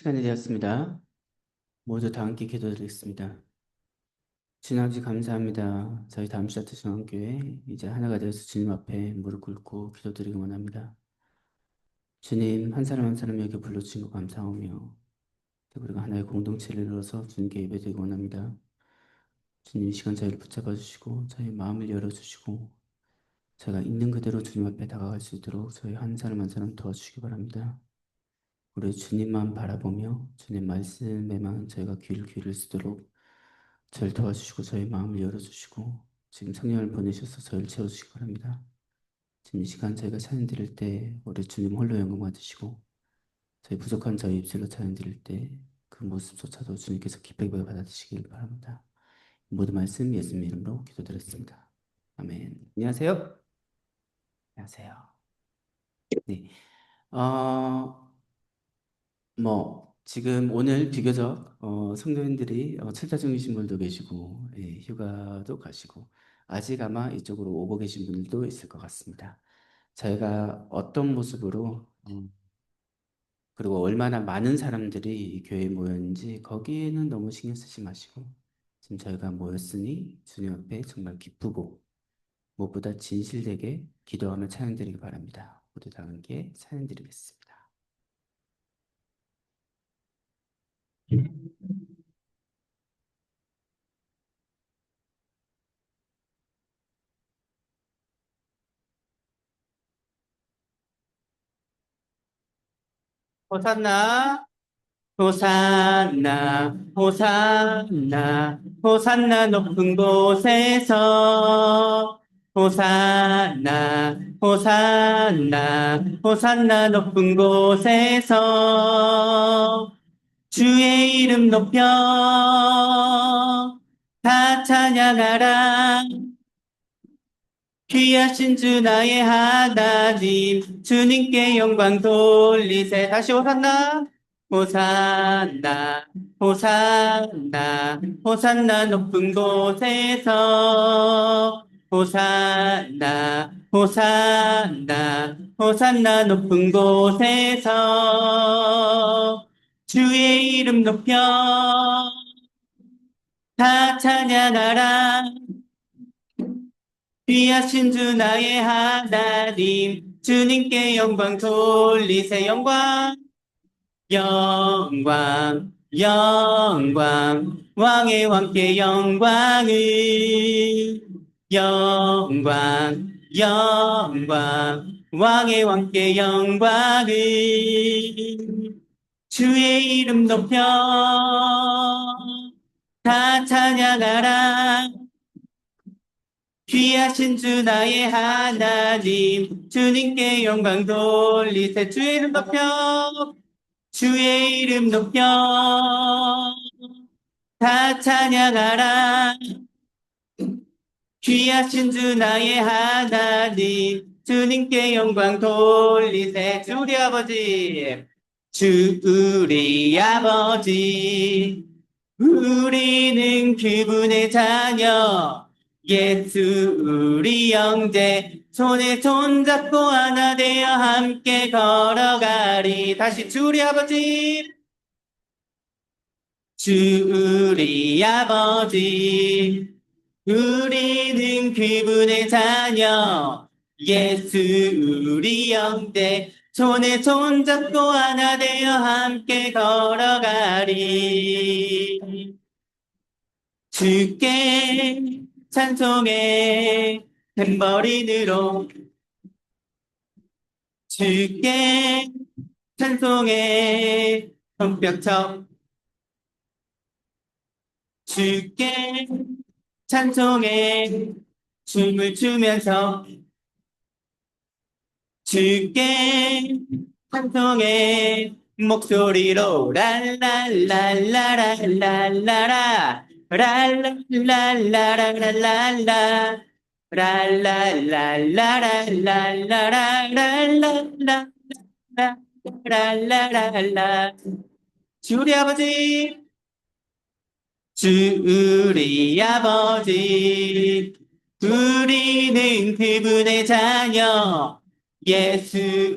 시간이 되었습니다. 모두 다 함께 기도드리겠습니다. 주님 아버지 감사합니다. 저희 다음 시아트 중앙교회 이제 하나가 되어서 주님 앞에 무릎 꿇고 기도드리기 원합니다. 주님 한 사람 한 사람 여기 불러주신 거 감사하며 우리가 하나의 공동체를 이뤄서 주님께 예배드리기 원합니다. 주님 이 시간 저희를 붙잡아 주시고 저희 마음을 열어주시고 제가 있는 그대로 주님 앞에 다가갈 수 있도록 저희 한 사람 한 사람 도와주시기 바랍니다. 우리 주님만 바라보며 주님 말씀에만 저희가 귀를 기울일 수 있도록 저를 도와주시고 저희 마음을 열어주시고 지금 성령을 보내셔서 저희를 채워주시기 바랍니다. 지금 이 시간 저희가 찬양 드릴 때 우리 주님 홀로 영광 받으시고 저희 부족한 저희 입술로 찬양 드릴 때 그 모습조차도 주님께서 기쁘게 받아주시길 바랍니다. 모든 말씀 예수님 이름으로 기도드렸습니다. 아멘. 안녕하세요. 안녕하세요. 네. 어, 지금 오늘 비교적 성도님들이 출타 중이신 분도 계시고 휴가도 가시고 아직 아마 이쪽으로 오고 계신 분들도 있을 것 같습니다. 저희가 어떤 모습으로 그리고 얼마나 많은 사람들이 이 교회에 모였는지 거기에는 너무 신경 쓰지 마시고 지금 저희가 모였으니 주님 앞에 정말 기쁘고 무엇보다 진실되게 기도하며 찬양드리기 바랍니다. 모두 다 함께 찬양드리겠습니다. 호산나 호산나 호산나 호산나 높은 곳에서 호산나 호산나 호산나 높은 곳에서 주의 이름 높여 다 찬양하라. 귀하신 주 나의 하나님 주님께 영광 돌리세. 다시 호산나 호산나 호산나 호산나 높은 곳에서 호산나 호산나 호산나 높은 곳에서 주의 이름 높여 다 찬양하라. 귀하신 주 나의 하나님 주님께 영광 돌리세. 영광 영광 영광 왕의 왕께 영광을 영광 영광 왕의 왕께 영광을 주의 이름 높여 다 찬양하라. 귀하신 주 나의 하나님 주님께 영광 돌리세. 주의 이름 높여 주의 이름 높여 다 찬양하라. 귀하신 주 나의 하나님 주님께 영광 돌리세. 주 우리 아버지 주 우리 아버지 우리는 그분의 자녀 예수 우리 형제 손에 손잡고 하나 되어 함께 걸어가리. 다시 주 우리 아버지 주 우리 아버지 우리는 그분의 자녀 예수 우리 형제 손에 손잡고 하나 되어 함께 걸어가리. 주께 찬송해 탬버린으로 주께 찬송해 손뼉쳐 주께 찬송해 춤을 추면서 주께 찬송해 목소리로 랄랄랄랄랄랄라 랄랄랄랄랄랄라 랄랄랄랄랄랄랄랄랄랄랄랄랄랄라. 주 우리 아버지 주 우리 아버지 우리는 그분의 자녀 예수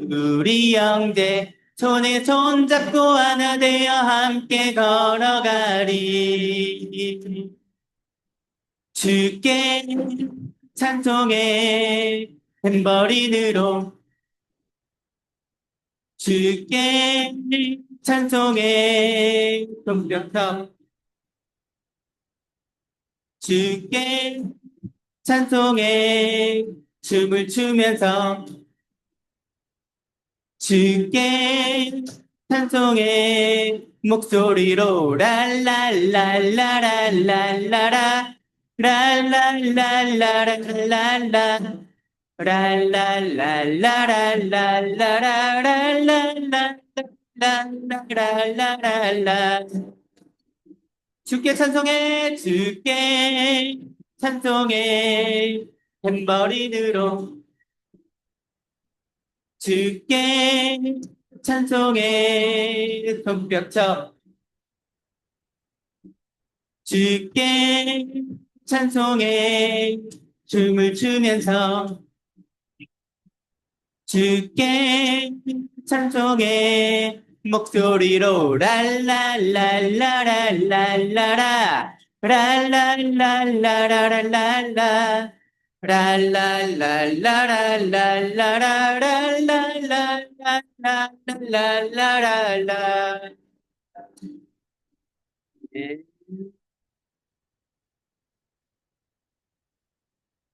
우리 형제 손에 손 잡고 하나 되어 함께 걸어가리. 주께 찬송해 탬버린으로 주께 찬송해 손뼉쳐 주께 찬송해 춤을 추면서 주께 찬송해 목소리로 랄랄랄라랄랄라라 랄랄랄라랄랄라 랄랄랄라랄랄라랄랄랄랄랄랄랄랄라 주께 찬송해 주께 찬송해 탬버린으로 주께 찬송해 손뼉쳐 주께 찬송해 춤을 추면서 주께 찬송해 목소리로 랄랄랄라랄랄라라 랄랄랄라라랄랄라 랄랄랄라라랄랄라랄랄랄랄랄랄라 네.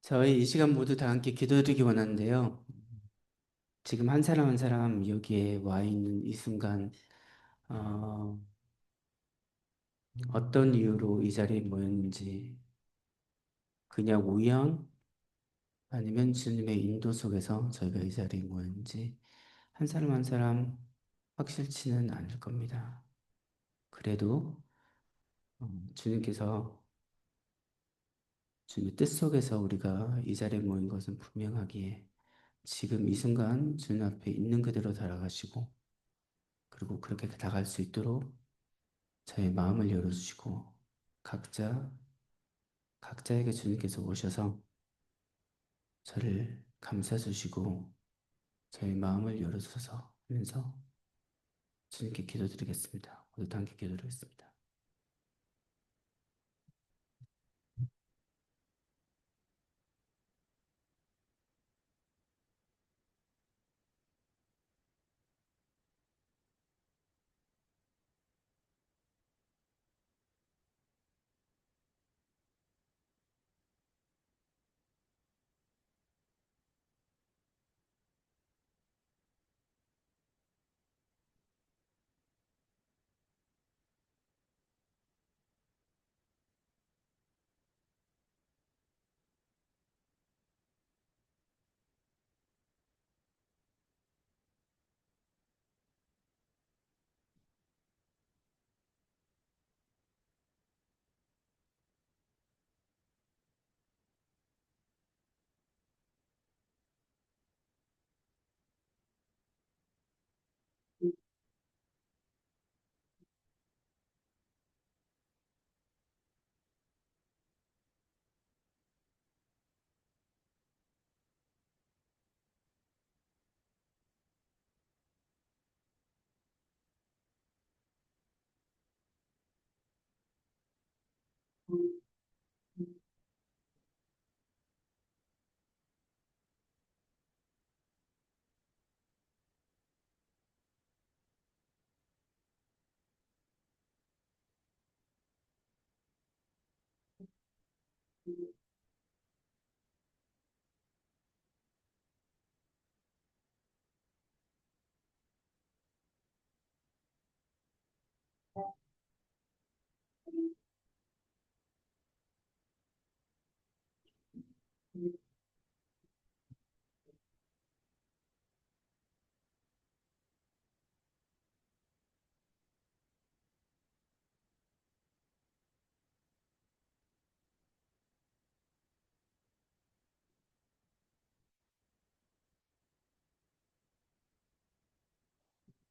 저희 이 시간 모두 다 함께 기도드리기 원하는데요. 지금 한 사람 한 사람 여기에 와 있는 이 순간 어떤 이유로 이 자리에 모였는지 그냥 우연 아니면 주님의 인도 속에서 저희가 이 자리에 모였는지 한 사람 한 사람 확실치는 않을 겁니다. 그래도 주님께서 주님의 뜻 속에서 우리가 이 자리에 모인 것은 분명하기에 지금 이 순간 주님 앞에 있는 그대로 달아가시고 그리고 그렇게 나갈 수 있도록 저의 마음을 열어주시고 각자 각자에게 주님께서 오셔서 저를 감싸주시고 저의 마음을 열어주셔서 하면서 주님께 기도드리겠습니다. 모두 함께 기도드리겠습니다.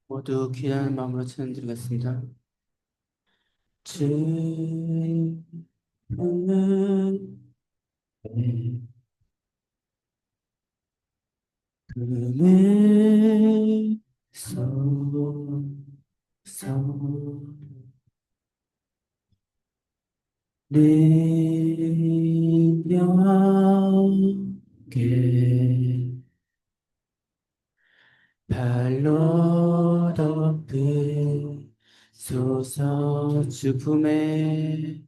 모두 귀한 마음으로 찬양드리겠습니다. 주님은 금에서 능력에 발로 덮으소서. 죽음의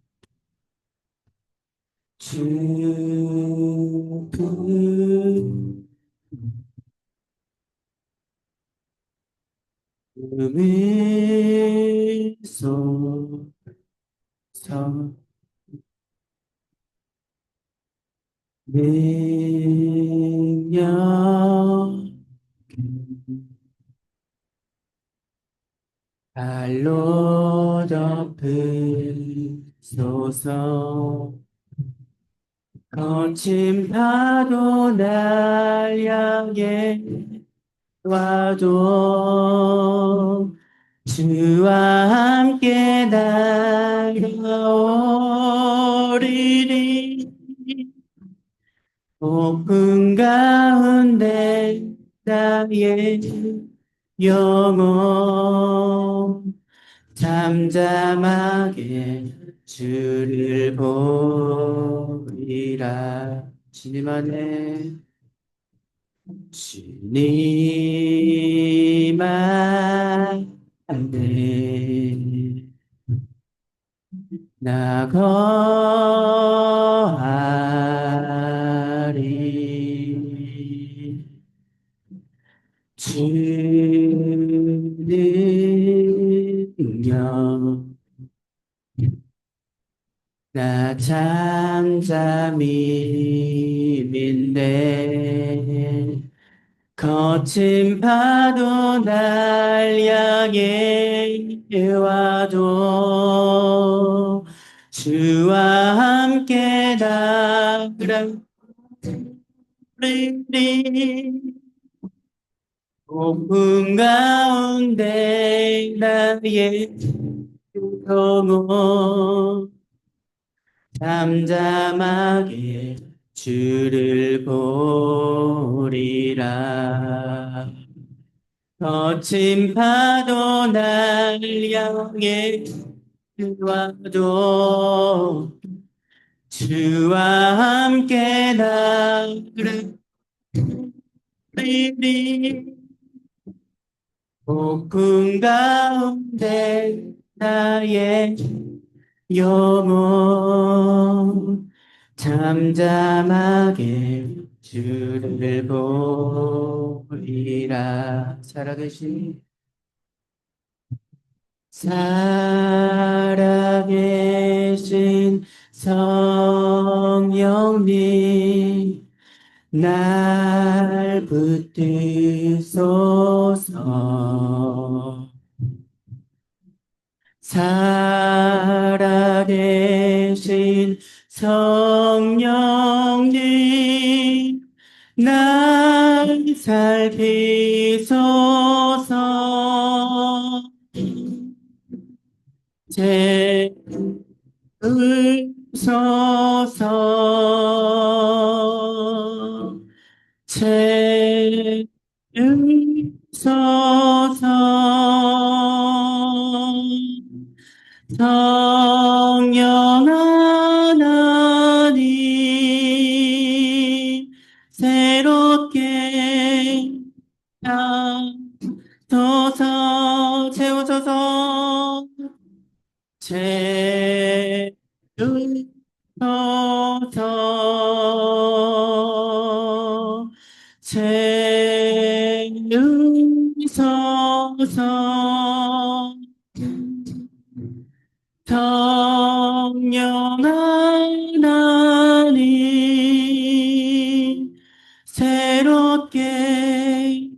쏟소서. 능력 발로 덮으소서. 거친 파도 날 향해 와도 주와 함께 달려오리니. 오픈 가운데 나의 영혼 잠잠하게 주를 보리라. 주님 안에, 주님 안에 나 거하리. 주는 능력 나 잠잠히 믿네. 거친 파도 날 향해 와도 주와 함께 나가리. 높은 가운데 나의 영혼 잠잠하게 주를 보리라. 거친 파도 날 향해 와도 주와 함께 나가리. 폭풍 가운데 나의 영혼 잠잠하게 주를 보리라. 살아계신 성령님 날 붙드소서. 살아계신 성령님 날 살피소서. 채우소서. 채우소서. 성령 하나님 새롭게 하소서. 채우소서. 채우소서. 채우소서. 성령 하나님 새롭게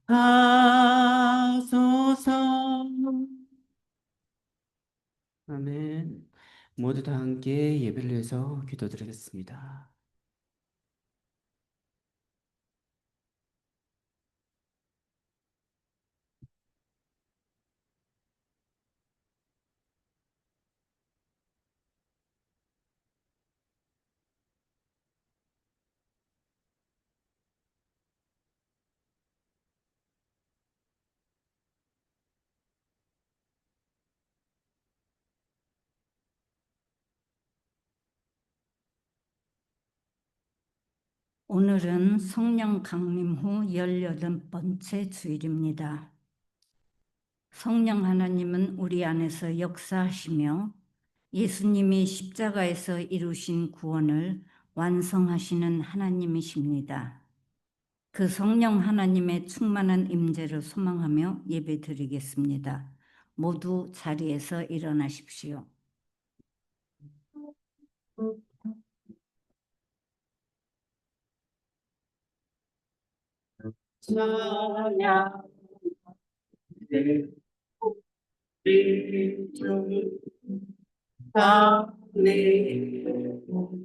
하소서. 아멘. 모두 다 함께 예배를 위해서 기도드리겠습니다. 오늘은 성령 강림 후 18번째 주일입니다. 성령 하나님은 우리 안에서 역사하시며 예수님이 십자가에서 이루신 구원을 완성하시는 하나님이십니다. 그 성령 하나님의 충만한 임재를 소망하며 예배드리겠습니다. 모두 자리에서 일어나십시오. 찬양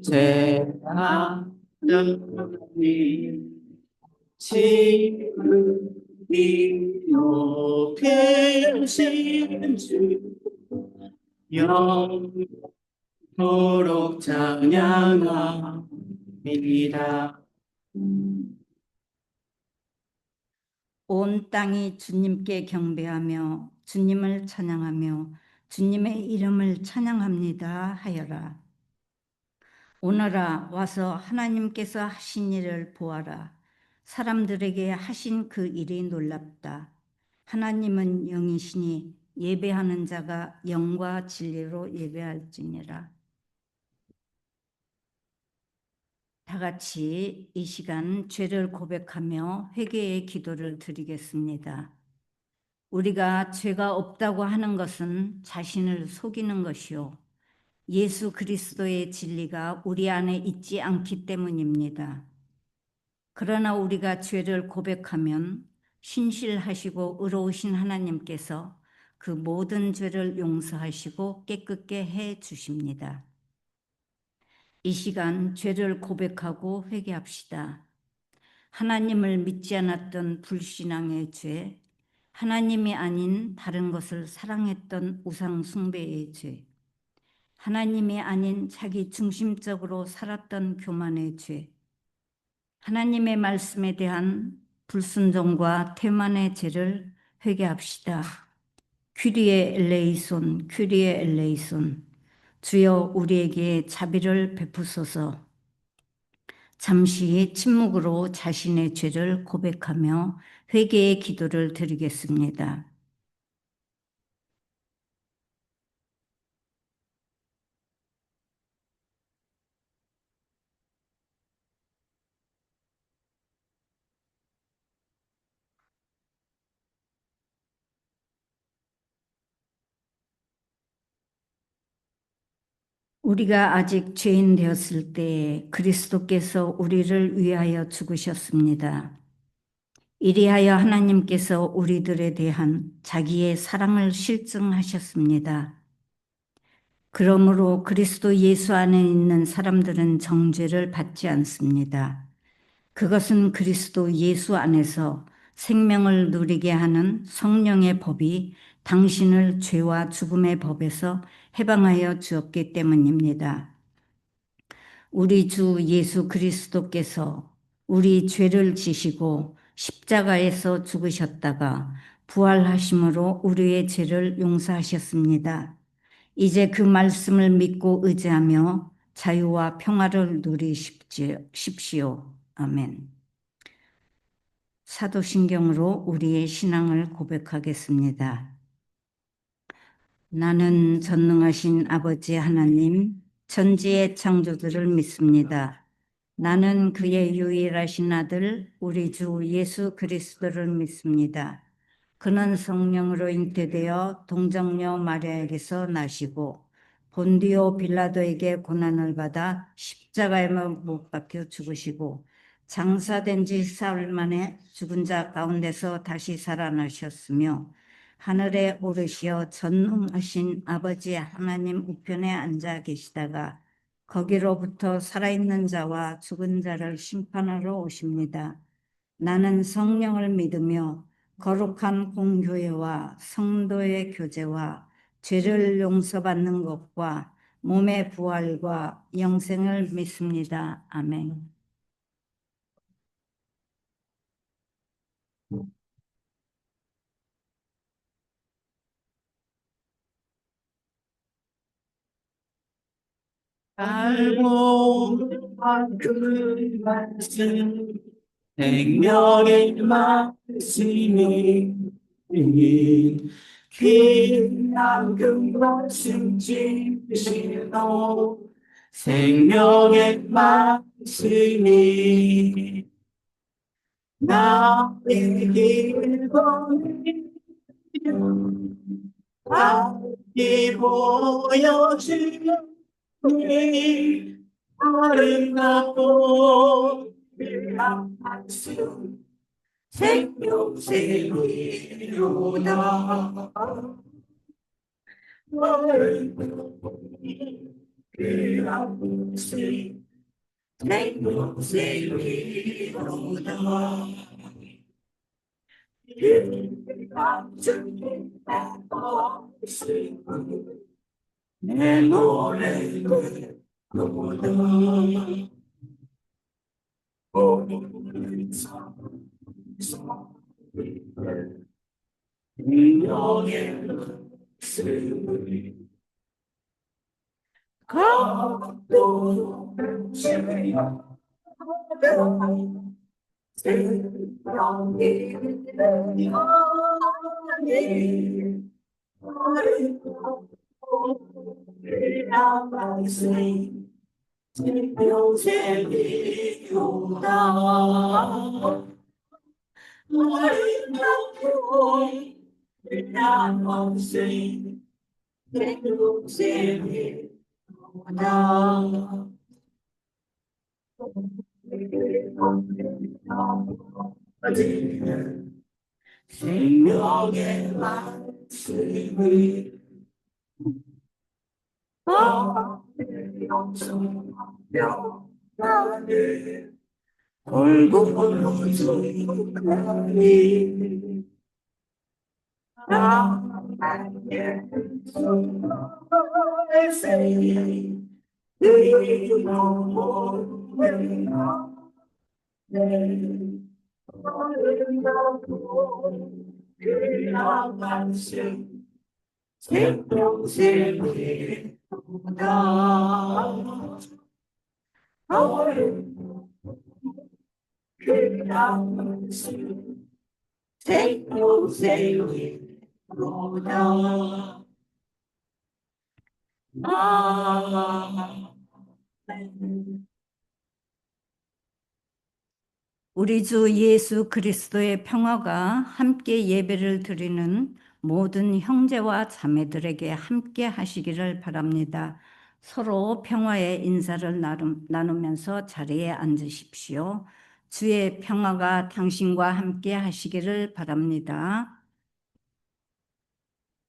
제하더니 지금이 높으신 주 영토록 찬양합니다. 온 땅이 주님께 경배하며 주님을 찬양하며 주님의 이름을 찬양합니다 하여라. 오너라 와서 하나님께서 하신 일을 보아라. 사람들에게 하신 그 일이 놀랍다. 하나님은 영이시니 예배하는 자가 영과 진리로 예배할지니라. 다 같이 이 시간 죄를 고백하며 회개의 기도를 드리겠습니다. 우리가 죄가 없다고 하는 것은 자신을 속이는 것이요. 예수 그리스도의 진리가 우리 안에 있지 않기 때문입니다. 그러나 우리가 죄를 고백하면 신실하시고 의로우신 하나님께서 그 모든 죄를 용서하시고 깨끗게 해 주십니다. 이 시간 죄를 고백하고 회개합시다. 하나님을 믿지 않았던 불신앙의 죄, 하나님이 아닌 다른 것을 사랑했던 우상 숭배의 죄, 하나님이 아닌 자기 중심적으로 살았던 교만의 죄, 하나님의 말씀에 대한 불순종과 태만의 죄를 회개합시다. 큐리에 엘레이손, 큐리에 엘레이손. 주여 우리에게 자비를 베푸소서. 잠시 침묵으로 자신의 죄를 고백하며 회개의 기도를 드리겠습니다. 우리가 아직 죄인 되었을 때 그리스도께서 우리를 위하여 죽으셨습니다. 이리하여 하나님께서 우리들에 대한 자기의 사랑을 실증하셨습니다. 그러므로 그리스도 예수 안에 있는 사람들은 정죄를 받지 않습니다. 그것은 그리스도 예수 안에서 생명을 누리게 하는 성령의 법이 당신을 죄와 죽음의 법에서 해방하여 주었기 때문입니다. 우리 주 예수 그리스도께서 우리 죄를 지시고 십자가에서 죽으셨다가 부활하심으로 우리의 죄를 용서하셨습니다. 이제 그 말씀을 믿고 의지하며 자유와 평화를 누리십시오. 아멘. 사도신경으로 우리의 신앙을 고백하겠습니다. 나는 전능하신 아버지 하나님, 천지의 창조주를 믿습니다. 나는 그의 유일하신 아들, 우리 주 예수 그리스도를 믿습니다. 그는 성령으로 잉태되어 동정녀 마리아에게서 나시고 본디오 빌라도에게 고난을 받아 십자가에 못 박혀 죽으시고 장사된 지 사흘 만에 죽은 자 가운데서 다시 살아나셨으며 하늘에 오르시어 전능하신 아버지 하나님 우편에 앉아 계시다가 거기로부터 살아있는 자와 죽은 자를 심판하러 오십니다. 나는 성령을 믿으며 거룩한 공교회와 성도의 교제와 죄를 용서받는 것과 몸의 부활과 영생을 믿습니다. 아멘. 알고 그 말씀 생명의 말씀이 귀한 그 말씀 진실로 생명의 말씀이 나에게 보내는 앞이 보여주니 아름답고 귀한 말씀 생명새로다 귀한 말씀 생명새로다 내 노래를 부르다 명의 슬픔이 각도 세요 생명이 영원히 우리랑 말씀 생명샘이 오다 아름답고 우리랑 말씀 생명샘이 오다 생명의 말씀을 영성하며 골고루 주나니 나의 손에 내 영혼을 아름답고 귀한 말씀 생명샘이 다 귀한 말씀 생명샘이 다 우리 주 예수 그리스도의 평화가 함께 예배를 드리는 모든 형제와 자매들에게 함께 하시기를 바랍니다. 서로 평화의 인사를 나누면서 자리에 앉으십시오. 주의 평화가 당신과 함께 하시기를 바랍니다.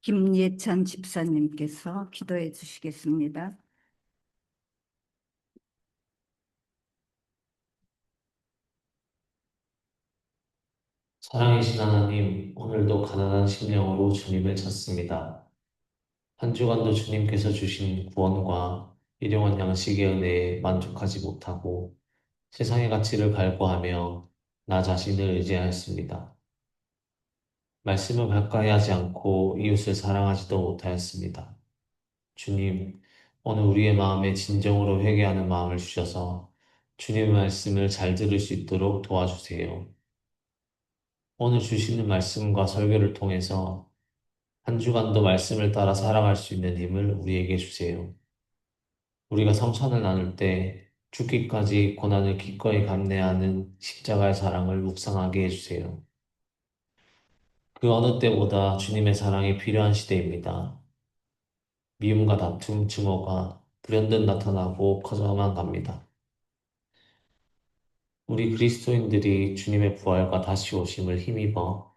김예찬 집사님께서 기도해 주시겠습니다. 사랑이신 하나님, 오늘도 가난한 심령으로 주님을 찾습니다. 한 주간도 주님께서 주신 구원과 일용할 양식의 은혜에 만족하지 못하고 세상의 가치를 갈구하며 나 자신을 의지하였습니다. 말씀을 가까이 하지 않고 이웃을 사랑하지도 못하였습니다. 주님, 오늘 우리의 마음에 진정으로 회개하는 마음을 주셔서 주님의 말씀을 잘 들을 수 있도록 도와주세요. 오늘 주시는 말씀과 설교를 통해서 한 주간도 말씀을 따라 살아갈 수 있는 힘을 우리에게 주세요. 우리가 성찬을 나눌 때 죽기까지 고난을 기꺼이 감내하는 십자가의 사랑을 묵상하게 해주세요. 그 어느 때보다 주님의 사랑이 필요한 시대입니다. 미움과 다툼, 증오가 불현듯 나타나고 커져만 갑니다. 우리 그리스도인들이 주님의 부활과 다시 오심을 힘입어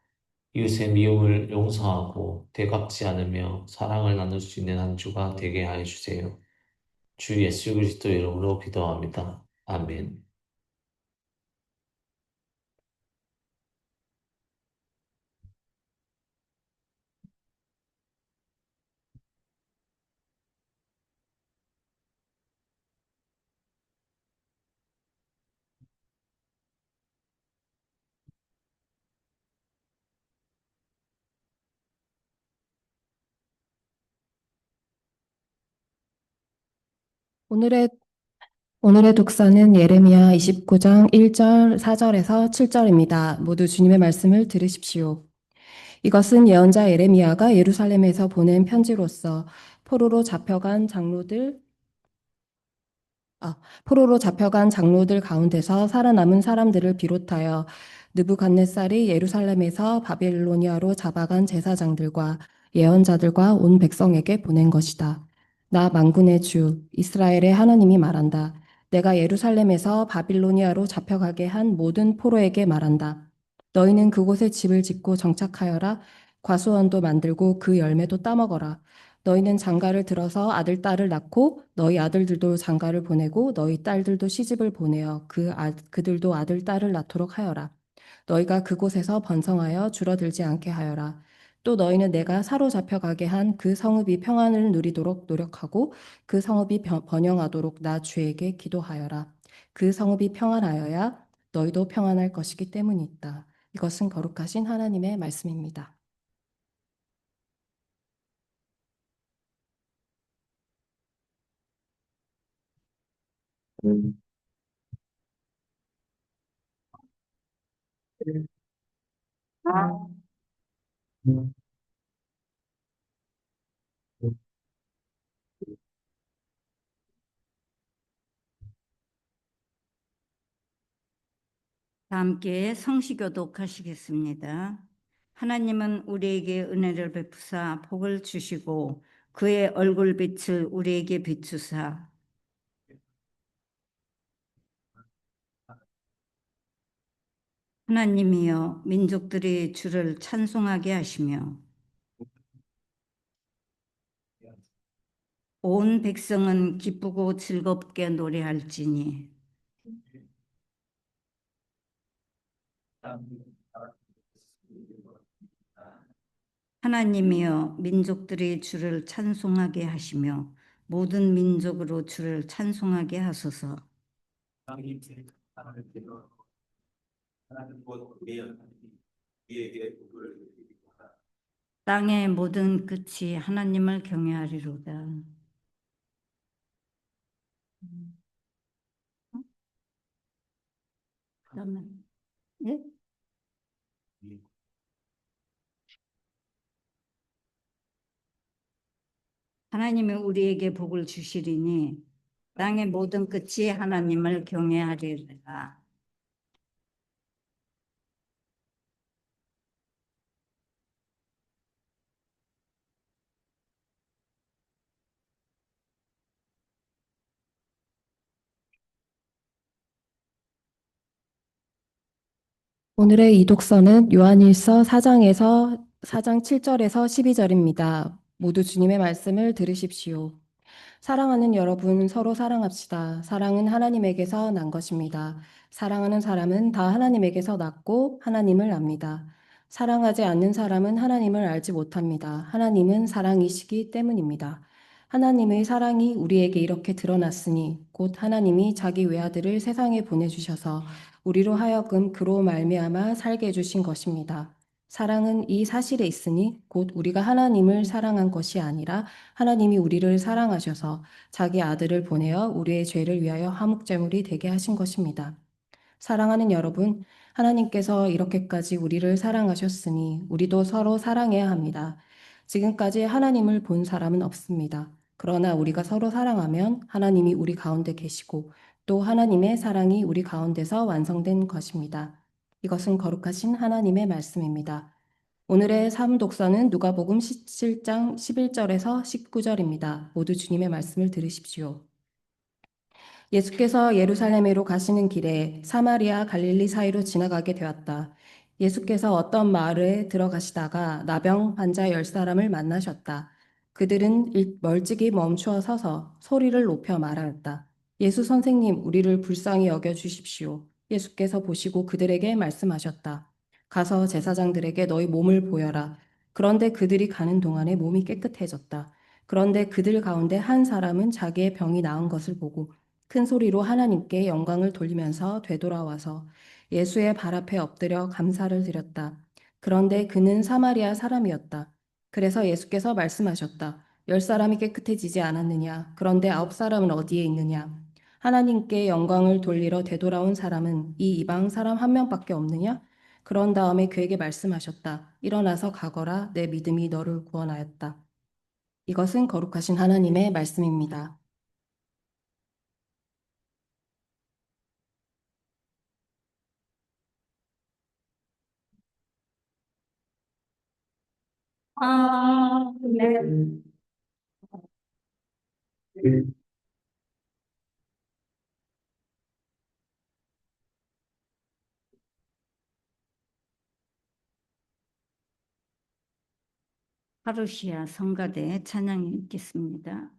이웃의 미움을 용서하고 되갚지 않으며 사랑을 나눌 수 있는 한 주가 되게 하여 주세요. 주 예수 그리스도 이름으로 기도합니다. 아멘. 오늘의 오늘의 독서는 예레미야 29장 1절, 4절에서 7절입니다. 모두 주님의 말씀을 들으십시오. 이것은 예언자 예레미야가 예루살렘에서 보낸 편지로서 포로로 잡혀간 장로들 아, 포로로 잡혀간 장로들 가운데서 살아남은 사람들을 비롯하여 느부갓네살이 예루살렘에서 바빌로니아로 잡아간 제사장들과 예언자들과 온 백성에게 보낸 것이다. 나 만군의 주 이스라엘의 하나님이 말한다. 내가 예루살렘에서 바빌로니아로 잡혀가게 한 모든 포로에게 말한다. 너희는 그곳에 집을 짓고 정착하여라. 과수원도 만들고 그 열매도 따먹어라. 너희는 장가를 들어서 아들, 딸을 낳고 너희 아들들도 장가를 보내고 너희 딸들도 시집을 보내어 그들도 아들, 딸을 낳도록 하여라. 너희가 그곳에서 번성하여 줄어들지 않게 하여라. 또 너희는 내가 사로잡혀 가게 한 그 성읍이 평안을 누리도록 노력하고 그 성읍이 번영하도록 나 주에게 기도하여라. 그 성읍이 평안하여야 너희도 평안할 것이기 때문이다. 이것은 거룩하신 하나님의 말씀입니다. 다 함께 성시교독 하시겠습니다. 하나님은 우리에게 은혜를 베푸사 복을 주시고 그의 얼굴빛을 우리에게 비추사 하나님이여 민족들이 주를 찬송하게 하시며 온 백성은 기쁘고 즐겁게 노래할지니 하나님이여 민족들이 주를 찬송하게 하시며 모든 민족으로 주를 찬송하게 하소서. 땅의 모든 끝이 하나님을 경외하리로다. 그다음에 예? 하나님이 우리에게 복을 주시리니 땅의 모든 끝이 하나님을 경외하리로다. 오늘의 이독서는 요한일서 4장 7절에서 12절입니다. 모두 주님의 말씀을 들으십시오. 사랑하는 여러분, 서로 사랑합시다. 사랑은 하나님에게서 난 것입니다. 사랑하는 사람은 다 하나님에게서 났고 하나님을 압니다. 사랑하지 않는 사람은 하나님을 알지 못합니다. 하나님은 사랑이시기 때문입니다. 하나님의 사랑이 우리에게 이렇게 드러났으니 곧 하나님이 자기 외아들을 세상에 보내주셔서 우리로 하여금 그로 말미암아 살게 해주신 것입니다. 사랑은 이 사실에 있으니 곧 우리가 하나님을 사랑한 것이 아니라 하나님이 우리를 사랑하셔서 자기 아들을 보내어 우리의 죄를 위하여 화목제물이 되게 하신 것입니다. 사랑하는 여러분, 하나님께서 이렇게까지 우리를 사랑하셨으니 우리도 서로 사랑해야 합니다. 지금까지 하나님을 본 사람은 없습니다. 그러나 우리가 서로 사랑하면 하나님이 우리 가운데 계시고 또 하나님의 사랑이 우리 가운데서 완성된 것입니다. 이것은 거룩하신 하나님의 말씀입니다. 오늘의 삶 독서는 누가복음 17장 11절에서 19절입니다. 모두 주님의 말씀을 들으십시오. 예수께서 예루살렘으로 가시는 길에 사마리아 갈릴리 사이로 지나가게 되었다. 예수께서 어떤 마을에 들어가시다가 나병 환자 10사람을 만나셨다. 그들은 멀찍이 멈추어 서서 소리를 높여 말하였다. 예수 선생님, 우리를 불쌍히 여겨 주십시오. 예수께서 보시고 그들에게 말씀하셨다. 가서 제사장들에게 너희 몸을 보여라. 그런데 그들이 가는 동안에 몸이 깨끗해졌다. 그런데 그들 가운데 한 사람은 자기의 병이 나은 것을 보고 큰 소리로 하나님께 영광을 돌리면서 되돌아와서 예수의 발 앞에 엎드려 감사를 드렸다. 그런데 그는 사마리아 사람이었다. 그래서 예수께서 말씀하셨다. 10사람이 깨끗해지지 않았느냐? 그런데 9사람은 어디에 있느냐? 하나님께 영광을 돌리러 되돌아온 사람은 이 이방 사람 한 명밖에 없느냐? 그런 다음에 그에게 말씀하셨다. 일어나서 가거라. 내 믿음이 너를 구원하였다. 이것은 거룩하신 하나님의 말씀입니다. 아멘. 파루시아 성가대 찬양이 있겠습니다.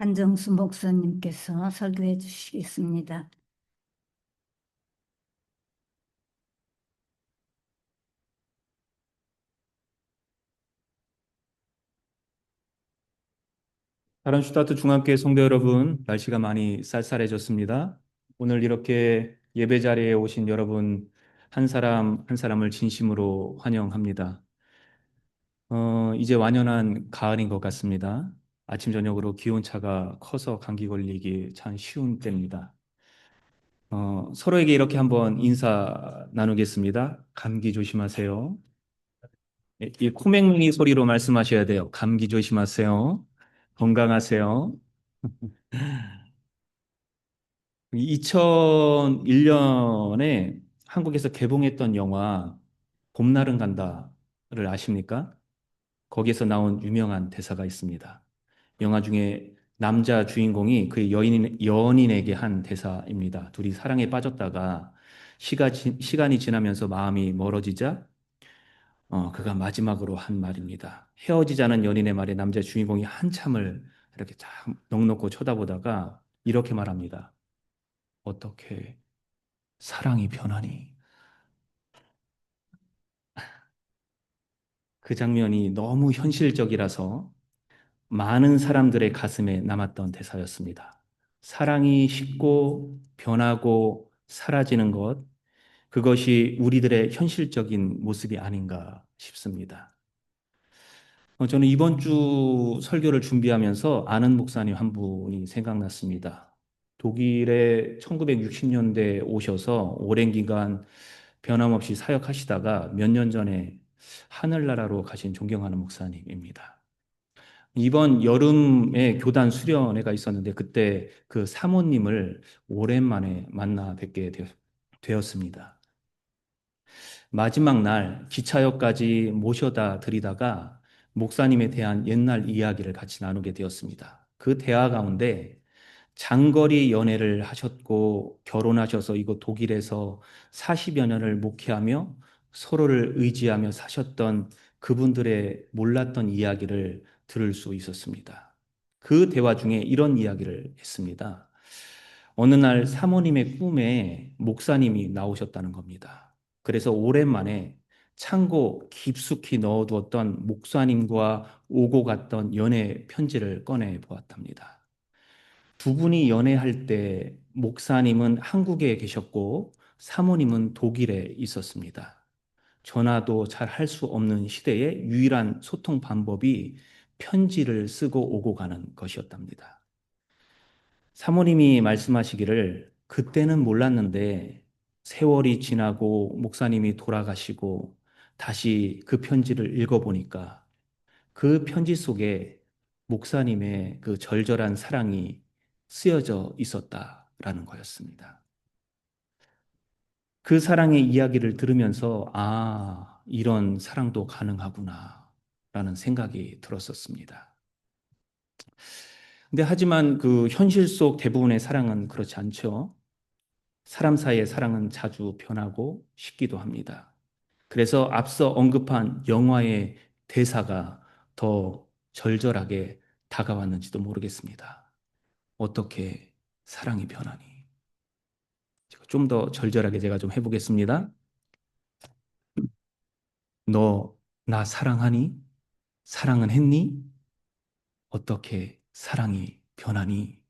한정수 목사님께서 설교해 주시겠습니다. 다른슈타트 중학교의 성도 여러분, 날씨가 많이 쌀쌀해졌습니다. 오늘 이렇게 예배 자리에 오신 여러분 한 사람 한 사람을 진심으로 환영합니다. 이제 완연한 가을인 것 같습니다. 아침 저녁으로 기온차가 커서 감기 걸리기 참 쉬운 때입니다. 서로에게 이렇게 한번 인사 나누겠습니다. 감기 조심하세요. 이 코맹맹이 소리로 말씀하셔야 돼요. 감기 조심하세요. 건강하세요. 2001년에 한국에서 개봉했던 영화 봄날은 간다를 아십니까? 거기에서 나온 유명한 대사가 있습니다. 영화 중에 남자 주인공이 그 연인에게 한 대사입니다. 둘이 사랑에 빠졌다가 시간이 지나면서 마음이 멀어지자 그가 마지막으로 한 말입니다. 헤어지자는 연인의 말에 남자 주인공이 한참을 이렇게 참 넋놓고 쳐다보다가 이렇게 말합니다. 어떻게 사랑이 변하니? 그 장면이 너무 현실적이라서 많은 사람들의 가슴에 남았던 대사였습니다. 사랑이 식고 변하고 사라지는 것, 그것이 우리들의 현실적인 모습이 아닌가 싶습니다. 저는 이번 주 설교를 준비하면서 아는 목사님 한 분이 생각났습니다. 독일에 1960년대에 오셔서 오랜 기간 변함없이 사역하시다가 몇 년 전에 하늘나라로 가신 존경하는 목사님입니다. 이번 여름에 교단 수련회가 있었는데 그때 그 사모님을 오랜만에 만나 뵙게 되었습니다. 마지막 날 기차역까지 모셔다 드리다가 목사님에 대한 옛날 이야기를 같이 나누게 되었습니다. 그 대화 가운데 장거리 연애를 하셨고 결혼하셔서 이곳 독일에서 40여 년을 목회하며 서로를 의지하며 사셨던 그분들의 몰랐던 이야기를 들을 수 있었습니다. 그 대화 중에 이런 이야기를 했습니다. 어느 날 사모님의 꿈에 목사님이 나오셨다는 겁니다. 그래서 오랜만에 창고 깊숙이 넣어두었던 목사님과 오고 갔던 연애 편지를 꺼내 보았답니다. 두 분이 연애할 때 목사님은 한국에 계셨고 사모님은 독일에 있었습니다. 전화도 잘 할 수 없는 시대에 유일한 소통 방법이 편지를 쓰고 오고 가는 것이었답니다. 사모님이 말씀하시기를 그때는 몰랐는데 세월이 지나고 목사님이 돌아가시고 다시 그 편지를 읽어보니까 그 편지 속에 목사님의 그 절절한 사랑이 쓰여져 있었다라는 거였습니다. 그 사랑의 이야기를 들으면서 이런 사랑도 가능하구나 라는 생각이 들었었습니다. 근데 하지만 그 현실 속 대부분의 사랑은 그렇지 않죠. 사람 사이의 사랑은 자주 변하고 식기도 합니다. 그래서 앞서 언급한 영화의 대사가 더 절절하게 다가왔는지도 모르겠습니다. 어떻게 사랑이 변하니? 좀 더 절절하게 제가 좀 해보겠습니다. 너 나 사랑하니? 사랑은 했니? 어떻게 사랑이 변하니?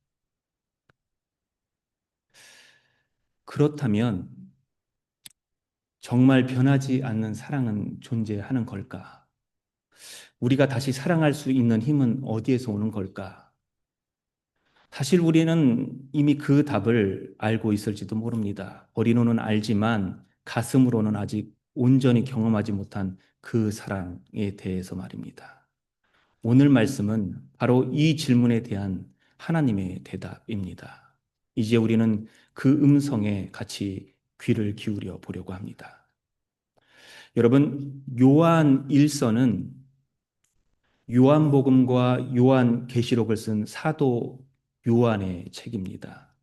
그렇다면 정말 변하지 않는 사랑은 존재하는 걸까? 우리가 다시 사랑할 수 있는 힘은 어디에서 오는 걸까? 사실 우리는 이미 그 답을 알고 있을지도 모릅니다. 머리로는 알지만 가슴으로는 아직 온전히 경험하지 못한 그 사랑에 대해서 말입니다. 오늘 말씀은 바로 이 질문에 대한 하나님의 대답입니다. 이제 우리는 그 음성에 같이 귀를 기울여 보려고 합니다. 여러분, 요한 1서는 요한복음과 요한계시록을 쓴 사도 요한의 책입니다.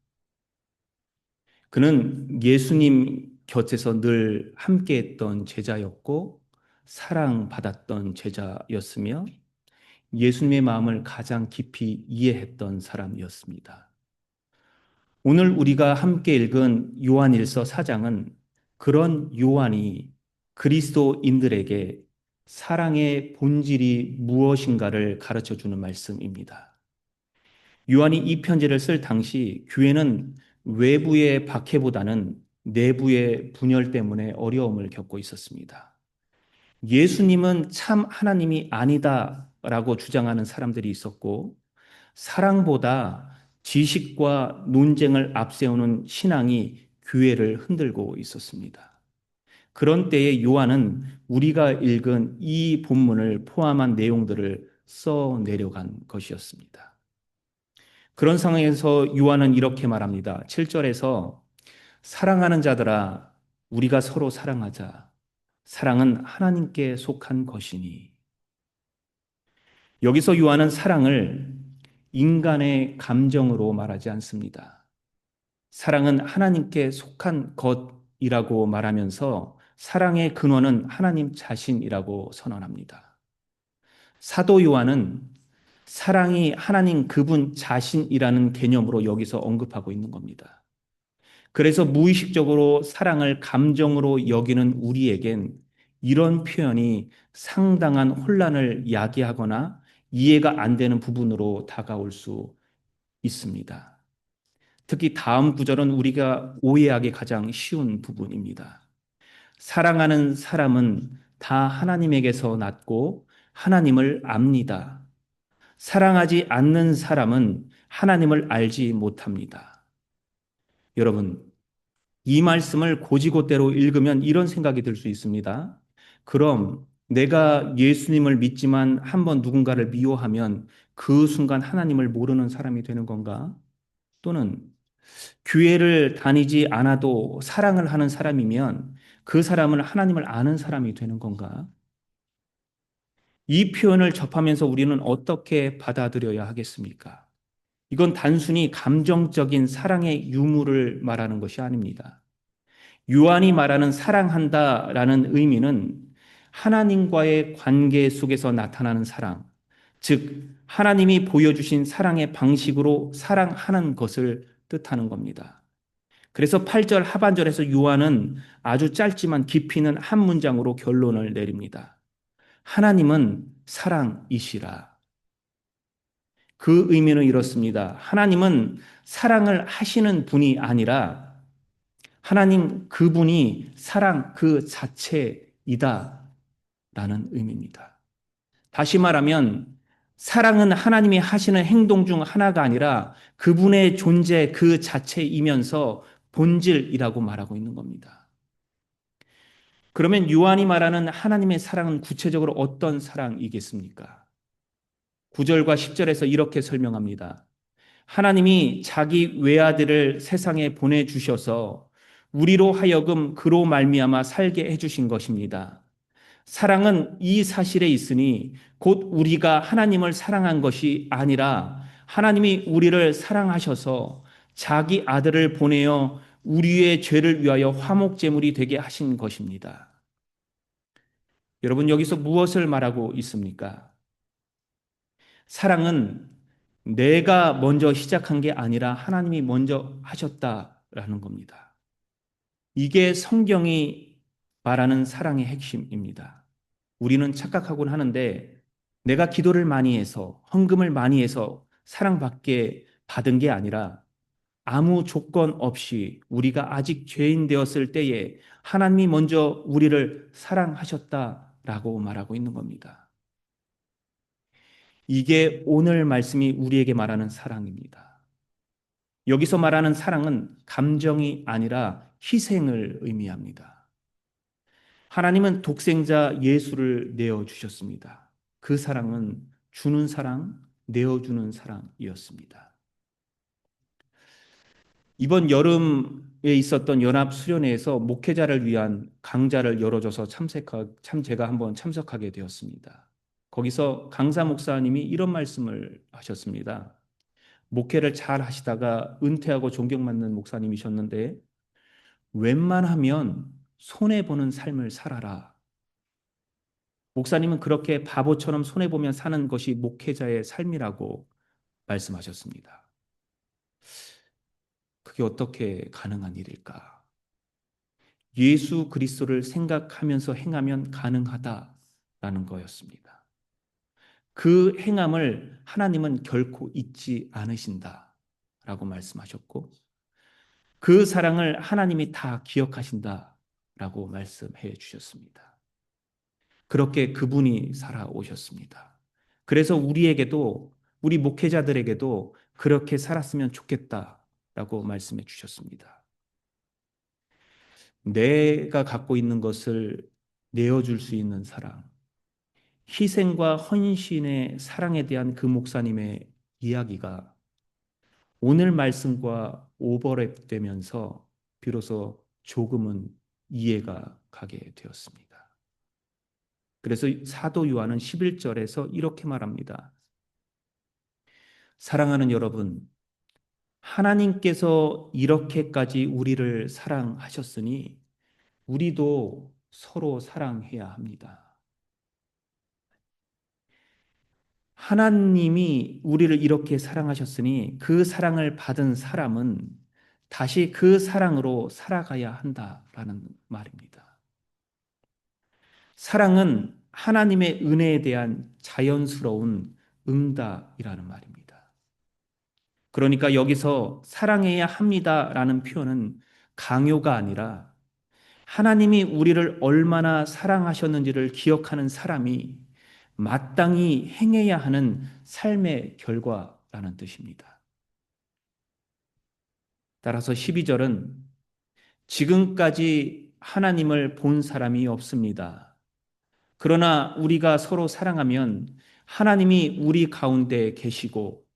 그는 예수님 곁에서 늘 함께했던 제자였고 사랑받았던 제자였으며 예수님의 마음을 가장 깊이 이해했던 사람이었습니다. 오늘 우리가 함께 읽은 요한일서 4장은 그런 요한이 그리스도인들에게 사랑의 본질이 무엇인가를 가르쳐 주는 말씀입니다. 요한이 이 편지를 쓸 당시 교회는 외부의 박해보다는 내부의 분열 때문에 어려움을 겪고 있었습니다. 예수님은 참 하나님이 아니다라고 주장하는 사람들이 있었고 사랑보다 지식과 논쟁을 앞세우는 신앙이 교회를 흔들고 있었습니다. 그런 때에 요한은 우리가 읽은 이 본문을 포함한 내용들을 써 내려간 것이었습니다. 그런 상황에서 요한은 이렇게 말합니다. 7절에서 사랑하는 자들아 우리가 서로 사랑하자. 사랑은 하나님께 속한 것이니. 여기서 요한은 사랑을 인간의 감정으로 말하지 않습니다. 사랑은 하나님께 속한 것이라고 말하면서 사랑의 근원은 하나님 자신이라고 선언합니다. 사도 요한은 사랑이 하나님 그분 자신이라는 개념으로 여기서 언급하고 있는 겁니다. 그래서 무의식적으로 사랑을 감정으로 여기는 우리에겐 이런 표현이 상당한 혼란을 야기하거나 이해가 안 되는 부분으로 다가올 수 있습니다. 특히 다음 구절은 우리가 오해하기 가장 쉬운 부분입니다. 사랑하는 사람은 다 하나님에게서 났고 하나님을 압니다. 사랑하지 않는 사람은 하나님을 알지 못합니다. 여러분, 이 말씀을 곧이곧대로 읽으면 이런 생각이 들 수 있습니다. 그럼 내가 예수님을 믿지만 한번 누군가를 미워하면 그 순간 하나님을 모르는 사람이 되는 건가? 또는 교회를 다니지 않아도 사랑을 하는 사람이면 그 사람은 하나님을 아는 사람이 되는 건가? 이 표현을 접하면서 우리는 어떻게 받아들여야 하겠습니까? 이건 단순히 감정적인 사랑의 유무를 말하는 것이 아닙니다. 요한이 말하는 사랑한다라는 의미는 하나님과의 관계 속에서 나타나는 사랑, 즉 하나님이 보여주신 사랑의 방식으로 사랑하는 것을 뜻하는 겁니다. 그래서 8절 하반절에서 요한은 아주 짧지만 깊이 있는 한 문장으로 결론을 내립니다. 하나님은 사랑이시라. 그 의미는 이렇습니다. 하나님은 사랑을 하시는 분이 아니라 하나님 그분이 사랑 그 자체이다 라는 의미입니다. 다시 말하면 사랑은 하나님이 하시는 행동 중 하나가 아니라 그분의 존재 그 자체이면서 본질이라고 말하고 있는 겁니다. 그러면 요한이 말하는 하나님의 사랑은 구체적으로 어떤 사랑이겠습니까? 9절과 10절에서 이렇게 설명합니다. 하나님이 자기 외아들을 세상에 보내주셔서 우리로 하여금 그로 말미암아 살게 해주신 것입니다. 사랑은 이 사실에 있으니 곧 우리가 하나님을 사랑한 것이 아니라 하나님이 우리를 사랑하셔서 자기 아들을 보내어 우리의 죄를 위하여 화목제물이 되게 하신 것입니다. 여러분 여기서 무엇을 말하고 있습니까? 사랑은 내가 먼저 시작한 게 아니라 하나님이 먼저 하셨다라는 겁니다. 이게 성경이 말하는 사랑의 핵심입니다. 우리는 착각하곤 하는데 내가 기도를 많이 해서 헌금을 많이 해서 사랑받게 받은 게 아니라 아무 조건 없이 우리가 아직 죄인 되었을 때에 하나님이 먼저 우리를 사랑하셨다라고 말하고 있는 겁니다. 이게 오늘 말씀이 우리에게 말하는 사랑입니다. 여기서 말하는 사랑은 감정이 아니라 희생을 의미합니다. 하나님은 독생자 예수를 내어주셨습니다. 그 사랑은 주는 사랑, 내어주는 사랑이었습니다. 이번 여름에 있었던 연합수련회에서 목회자를 위한 강좌를 열어줘서 제가 한번 참석하게 되었습니다. 거기서 강사 목사님이 이런 말씀을 하셨습니다. 목회를 잘 하시다가 은퇴하고 존경받는 목사님이셨는데 웬만하면 손해보는 삶을 살아라. 목사님은 그렇게 바보처럼 손해보며 사는 것이 목회자의 삶이라고 말씀하셨습니다. 그게 어떻게 가능한 일일까? 예수 그리스도를 생각하면서 행하면 가능하다라는 거였습니다. 그 행함을 하나님은 결코 잊지 않으신다라고 말씀하셨고 그 사랑을 하나님이 다 기억하신다라고 말씀해 주셨습니다. 그렇게 그분이 살아오셨습니다. 그래서 우리에게도 우리 목회자들에게도 그렇게 살았으면 좋겠다라고 말씀해 주셨습니다. 내가 갖고 있는 것을 내어줄 수 있는 사랑, 희생과 헌신의 사랑에 대한 그 목사님의 이야기가 오늘 말씀과 오버랩되면서 비로소 조금은 이해가 가게 되었습니다. 그래서 사도 요한은 11절에서 이렇게 말합니다. 사랑하는 여러분, 하나님께서 이렇게까지 우리를 사랑하셨으니 우리도 서로 사랑해야 합니다. 하나님이 우리를 이렇게 사랑하셨으니 그 사랑을 받은 사람은 다시 그 사랑으로 살아가야 한다라는 말입니다. 사랑은 하나님의 은혜에 대한 자연스러운 응답이라는 말입니다. 그러니까 여기서 사랑해야 합니다라는 표현은 강요가 아니라 하나님이 우리를 얼마나 사랑하셨는지를 기억하는 사람이 마땅히 행해야 하는 삶의 결과라는 뜻입니다. 따라서 12절은 지금까지 하나님을 본 사람이 없습니다. 그러나 우리가 서로 사랑하면 하나님이 우리 가운데 계시고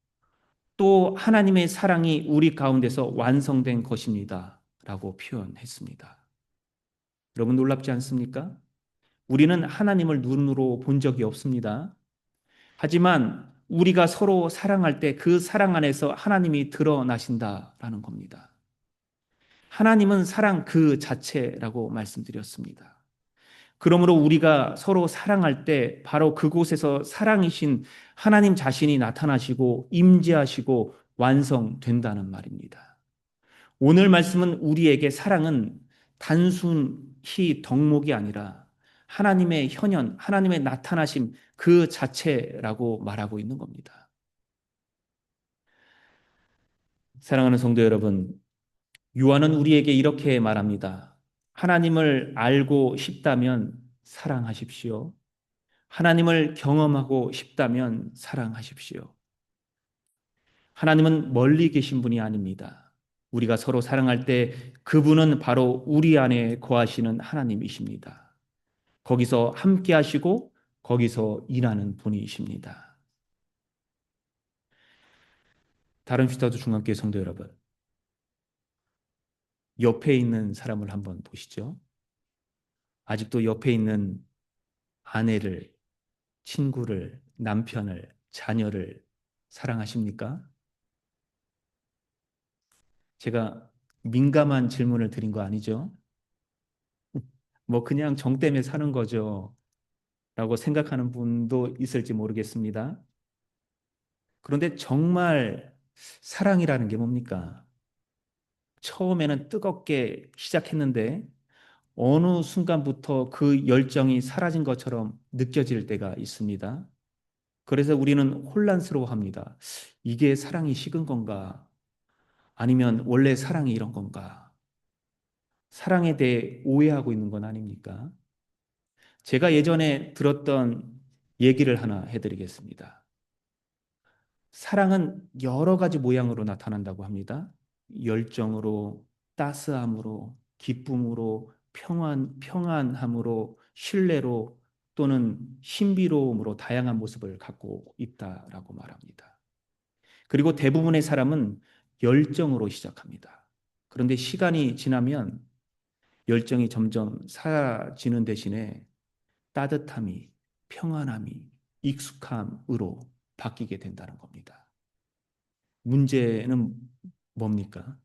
또 하나님의 사랑이 우리 가운데서 완성된 것입니다. 라고 표현했습니다. 여러분 놀랍지 않습니까? 우리는 하나님을 눈으로 본 적이 없습니다. 하지만 우리가 서로 사랑할 때 그 사랑 안에서 하나님이 드러나신다라는 겁니다. 하나님은 사랑 그 자체라고 말씀드렸습니다. 그러므로 우리가 서로 사랑할 때 바로 그곳에서 사랑이신 하나님 자신이 나타나시고 임재하시고 완성된다는 말입니다. 오늘 말씀은 우리에게 사랑은 단순히 덕목이 아니라 하나님의 현현, 하나님의 나타나심 그 자체라고 말하고 있는 겁니다. 사랑하는 성도 여러분, 요한은 우리에게 이렇게 말합니다. 하나님을 알고 싶다면 사랑하십시오. 하나님을 경험하고 싶다면 사랑하십시오. 하나님은 멀리 계신 분이 아닙니다. 우리가 서로 사랑할 때 그분은 바로 우리 안에 거하시는 하나님이십니다. 거기서 함께 하시고 거기서 일하는 분이십니다. 다른 슈타도 중학교의 성도 여러분, 옆에 있는 사람을 한번 보시죠. 아직도 옆에 있는 아내를, 친구를, 남편을, 자녀를 사랑하십니까? 제가 민감한 질문을 드린 거 아니죠? 뭐 그냥 정 때문에 사는 거죠. 라고 생각하는 분도 있을지 모르겠습니다. 그런데 정말 사랑이라는 게 뭡니까? 처음에는 뜨겁게 시작했는데 어느 순간부터 그 열정이 사라진 것처럼 느껴질 때가 있습니다. 그래서 우리는 혼란스러워합니다. 이게 사랑이 식은 건가? 아니면 원래 사랑이 이런 건가? 사랑에 대해 오해하고 있는 건 아닙니까? 제가 예전에 들었던 얘기를 하나 해드리겠습니다. 사랑은 여러 가지 모양으로 나타난다고 합니다. 열정으로, 따스함으로, 기쁨으로, 평안함으로, 신뢰로 또는 신비로움으로 다양한 모습을 갖고 있다라고 말합니다. 그리고 대부분의 사람은 열정으로 시작합니다. 그런데 시간이 지나면 열정이 점점 사라지는 대신에 따뜻함이, 평안함이, 익숙함으로 바뀌게 된다는 겁니다. 문제는 뭡니까?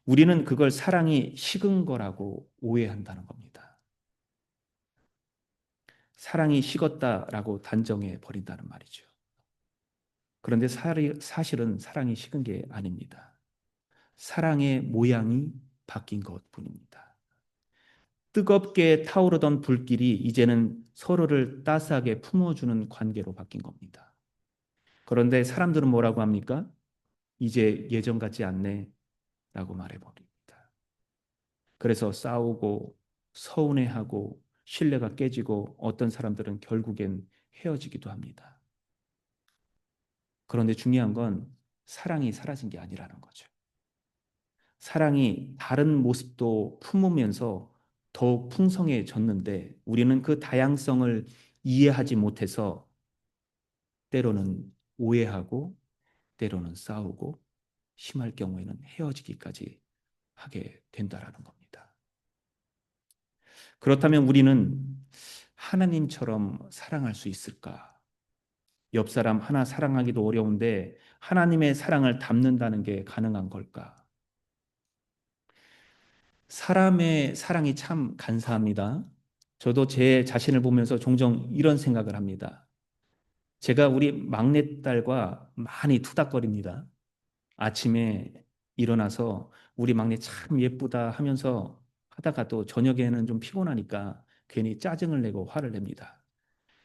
우리는 그걸 사랑이 식은 거라고 오해한다는 겁니다. 사랑이 식었다라고 단정해 버린다는 말이죠. 그런데 사실은 사랑이 식은 게 아닙니다. 사랑의 모양이 바뀐 것뿐입니다. 뜨겁게 타오르던 불길이 이제는 서로를 따스하게 품어주는 관계로 바뀐 겁니다. 그런데 사람들은 뭐라고 합니까? 이제 예전 같지 않네 라고 말해버립니다. 그래서 싸우고 서운해하고 신뢰가 깨지고 어떤 사람들은 결국엔 헤어지기도 합니다. 그런데 중요한 건 사랑이 사라진 게 아니라는 거죠. 사랑이 다른 모습도 품으면서 더욱 풍성해졌는데 우리는 그 다양성을 이해하지 못해서 때로는 오해하고 때로는 싸우고 심할 경우에는 헤어지기까지 하게 된다라는 겁니다. 그렇다면 우리는 하나님처럼 사랑할 수 있을까? 옆 사람 하나 사랑하기도 어려운데 하나님의 사랑을 담는다는 게 가능한 걸까? 사람의 사랑이 참 간사합니다. 저도 제 자신을 보면서 종종 이런 생각을 합니다. 제가 우리 막내딸과 많이 투닥거립니다. 아침에 일어나서 우리 막내 참 예쁘다 하면서 하다가 또 저녁에는 좀 피곤하니까 괜히 짜증을 내고 화를 냅니다.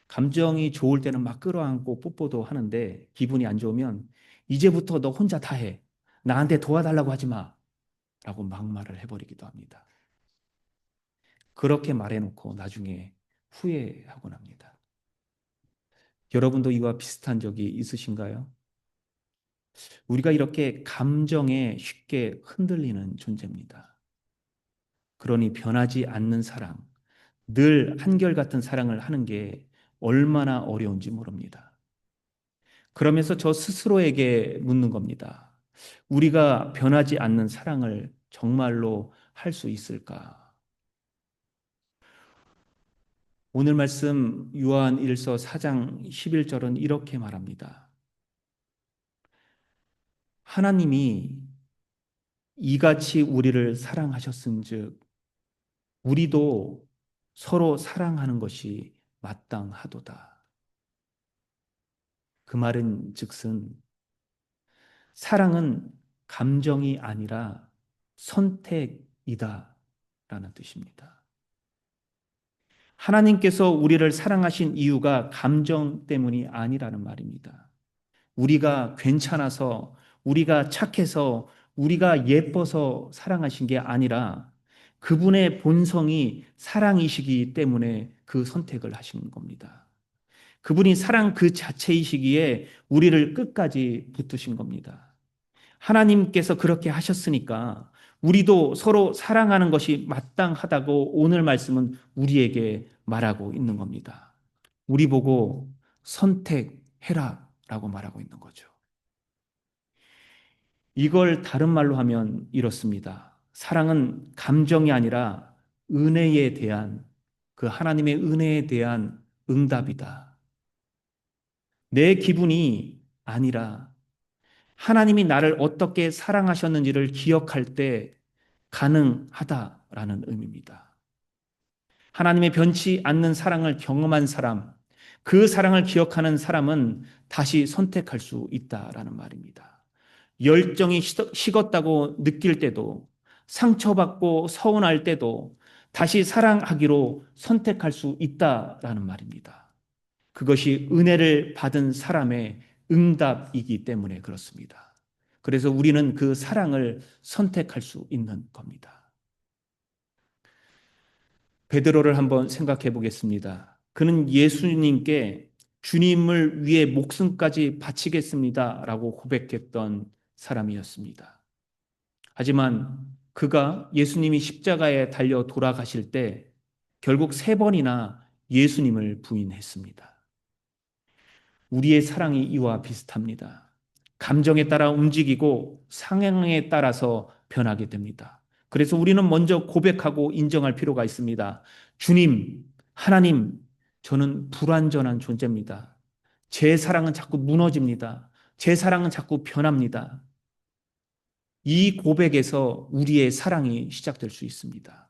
감정이 좋을 때는 막 끌어안고 뽀뽀도 하는데 기분이 안 좋으면 이제부터 너 혼자 다 해. 나한테 도와달라고 하지 마. 라고 막말을 해버리기도 합니다. 그렇게 말해놓고 나중에 후회하곤 합니다. 여러분도 이와 비슷한 적이 있으신가요? 우리가 이렇게 감정에 쉽게 흔들리는 존재입니다. 그러니 변하지 않는 사랑, 늘 한결같은 사랑을 하는 게 얼마나 어려운지 모릅니다. 그러면서 저 스스로에게 묻는 겁니다. 우리가 변하지 않는 사랑을 정말로 할 수 있을까? 오늘 말씀 요한 1서 4장 11절은 이렇게 말합니다. 하나님이 이같이 우리를 사랑하셨은즉 우리도 서로 사랑하는 것이 마땅하도다. 그 말은 즉슨 사랑은 감정이 아니라 선택이다 라는 뜻입니다. 하나님께서 우리를 사랑하신 이유가 감정 때문이 아니라는 말입니다. 우리가 괜찮아서, 우리가 착해서, 우리가 예뻐서 사랑하신 게 아니라 그분의 본성이 사랑이시기 때문에 그 선택을 하신 겁니다. 그분이 사랑 그 자체이시기에 우리를 끝까지 붙드신 겁니다. 하나님께서 그렇게 하셨으니까 우리도 서로 사랑하는 것이 마땅하다고 오늘 말씀은 우리에게 말하고 있는 겁니다. 우리 보고 선택해라 라고 말하고 있는 거죠. 이걸 다른 말로 하면 이렇습니다. 사랑은 감정이 아니라 은혜에 대한, 그 하나님의 은혜에 대한 응답이다. 내 기분이 아니라 하나님이 나를 어떻게 사랑하셨는지를 기억할 때 가능하다라는 의미입니다. 하나님의 변치 않는 사랑을 경험한 사람, 그 사랑을 기억하는 사람은 다시 선택할 수 있다라는 말입니다. 열정이 식었다고 느낄 때도, 상처받고 서운할 때도 다시 사랑하기로 선택할 수 있다라는 말입니다. 그것이 은혜를 받은 사람의 응답이기 때문에 그렇습니다. 그래서 우리는 그 사랑을 선택할 수 있는 겁니다. 베드로를 한번 생각해 보겠습니다. 그는 예수님께 주님을 위해 목숨까지 바치겠습니다 라고 고백했던 사람이었습니다. 하지만 그가 예수님이 십자가에 달려 돌아가실 때 결국 3번이나 예수님을 부인했습니다. 우리의 사랑이 이와 비슷합니다. 감정에 따라 움직이고 상황에 따라서 변하게 됩니다. 그래서 우리는 먼저 고백하고 인정할 필요가 있습니다. 주님, 하나님, 저는 불완전한 존재입니다. 제 사랑은 자꾸 무너집니다. 제 사랑은 자꾸 변합니다. 이 고백에서 우리의 사랑이 시작될 수 있습니다.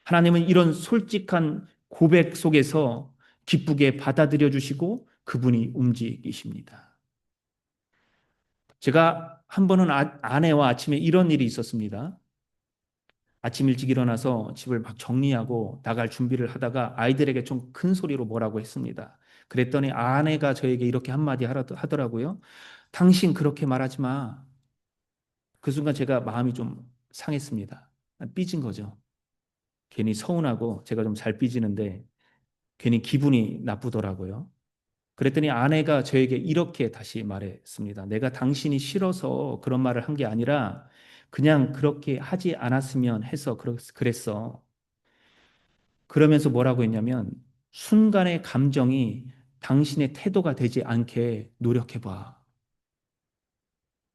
하나님은 이런 솔직한 고백 속에서 기쁘게 받아들여 주시고 그분이 움직이십니다. 제가 한 번은 아내와 아침에 이런 일이 있었습니다. 아침 일찍 일어나서 집을 막 정리하고 나갈 준비를 하다가 아이들에게 좀 큰 소리로 뭐라고 했습니다. 그랬더니 아내가 저에게 이렇게 한마디 하더라고요. 당신 그렇게 말하지 마. 그 순간 제가 마음이 좀 상했습니다. 삐진 거죠. 괜히 서운하고 제가 좀 잘 삐지는데 괜히 기분이 나쁘더라고요. 그랬더니 아내가 저에게 이렇게 다시 말했습니다. 내가 당신이 싫어서 그런 말을 한 게 아니라 그냥 그렇게 하지 않았으면 해서 그랬어. 그러면서 뭐라고 했냐면 순간의 감정이 당신의 태도가 되지 않게 노력해봐.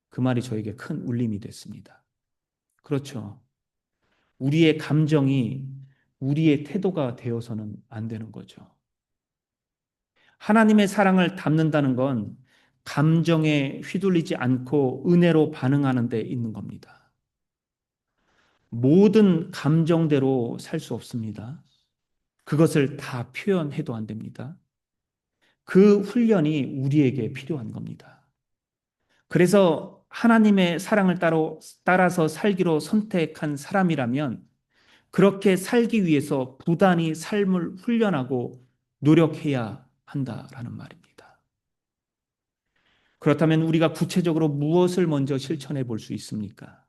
그 말이 저에게 큰 울림이 됐습니다. 그렇죠. 우리의 감정이 우리의 태도가 되어서는 안 되는 거죠. 하나님의 사랑을 담는다는 건 감정에 휘둘리지 않고 은혜로 반응하는 데 있는 겁니다. 모든 감정대로 살 수 없습니다. 그것을 다 표현해도 안 됩니다. 그 훈련이 우리에게 필요한 겁니다. 그래서 하나님의 사랑을 따라서 살기로 선택한 사람이라면 그렇게 살기 위해서 부단히 삶을 훈련하고 노력해야 한다라는 말입니다. 그렇다면 우리가 구체적으로 무엇을 먼저 실천해 볼 수 있습니까?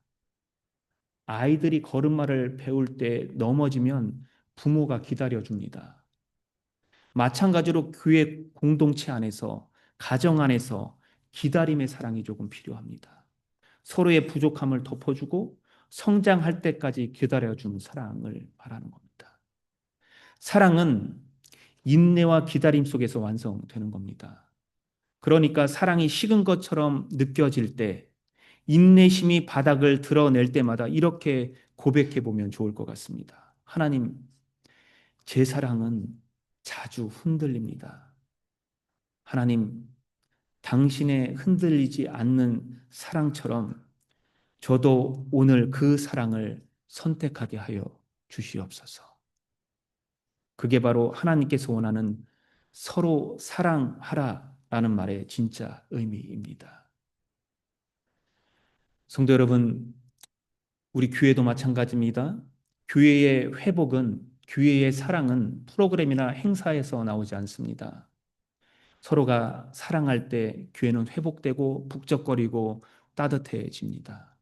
아이들이 걸음마를 배울 때 넘어지면 부모가 기다려줍니다. 마찬가지로 교회 공동체 안에서, 가정 안에서 기다림의 사랑이 조금 필요합니다. 서로의 부족함을 덮어주고 성장할 때까지 기다려주는 사랑을 말하는 겁니다. 사랑은 인내와 기다림 속에서 완성되는 겁니다. 그러니까 사랑이 식은 것처럼 느껴질 때, 인내심이 바닥을 드러낼 때마다 이렇게 고백해 보면 좋을 것 같습니다. 하나님, 제 사랑은 자주 흔들립니다. 하나님, 당신의 흔들리지 않는 사랑처럼 저도 오늘 그 사랑을 선택하게 하여 주시옵소서. 그게 바로 하나님께서 원하는 서로 사랑하라라는 말의 진짜 의미입니다. 성도 여러분, 우리 교회도 마찬가지입니다. 교회의 회복은, 교회의 사랑은 프로그램이나 행사에서 나오지 않습니다. 서로가 사랑할 때 교회는 회복되고 북적거리고 따뜻해집니다.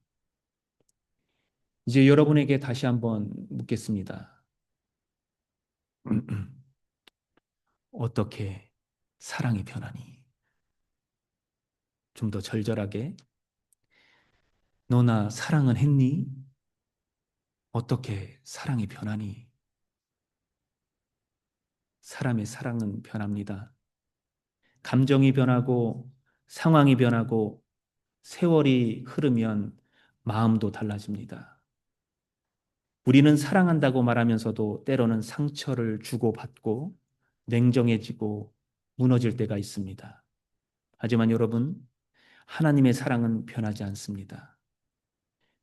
이제 여러분에게 다시 한번 묻겠습니다. 어떻게 사랑이 변하니? 좀 더 절절하게. 너나 사랑은 했니? 어떻게 사랑이 변하니? 사람의 사랑은 변합니다. 감정이 변하고 상황이 변하고 세월이 흐르면 마음도 달라집니다. 우리는 사랑한다고 말하면서도 때로는 상처를 주고받고 냉정해지고 무너질 때가 있습니다. 하지만 여러분, 하나님의 사랑은 변하지 않습니다.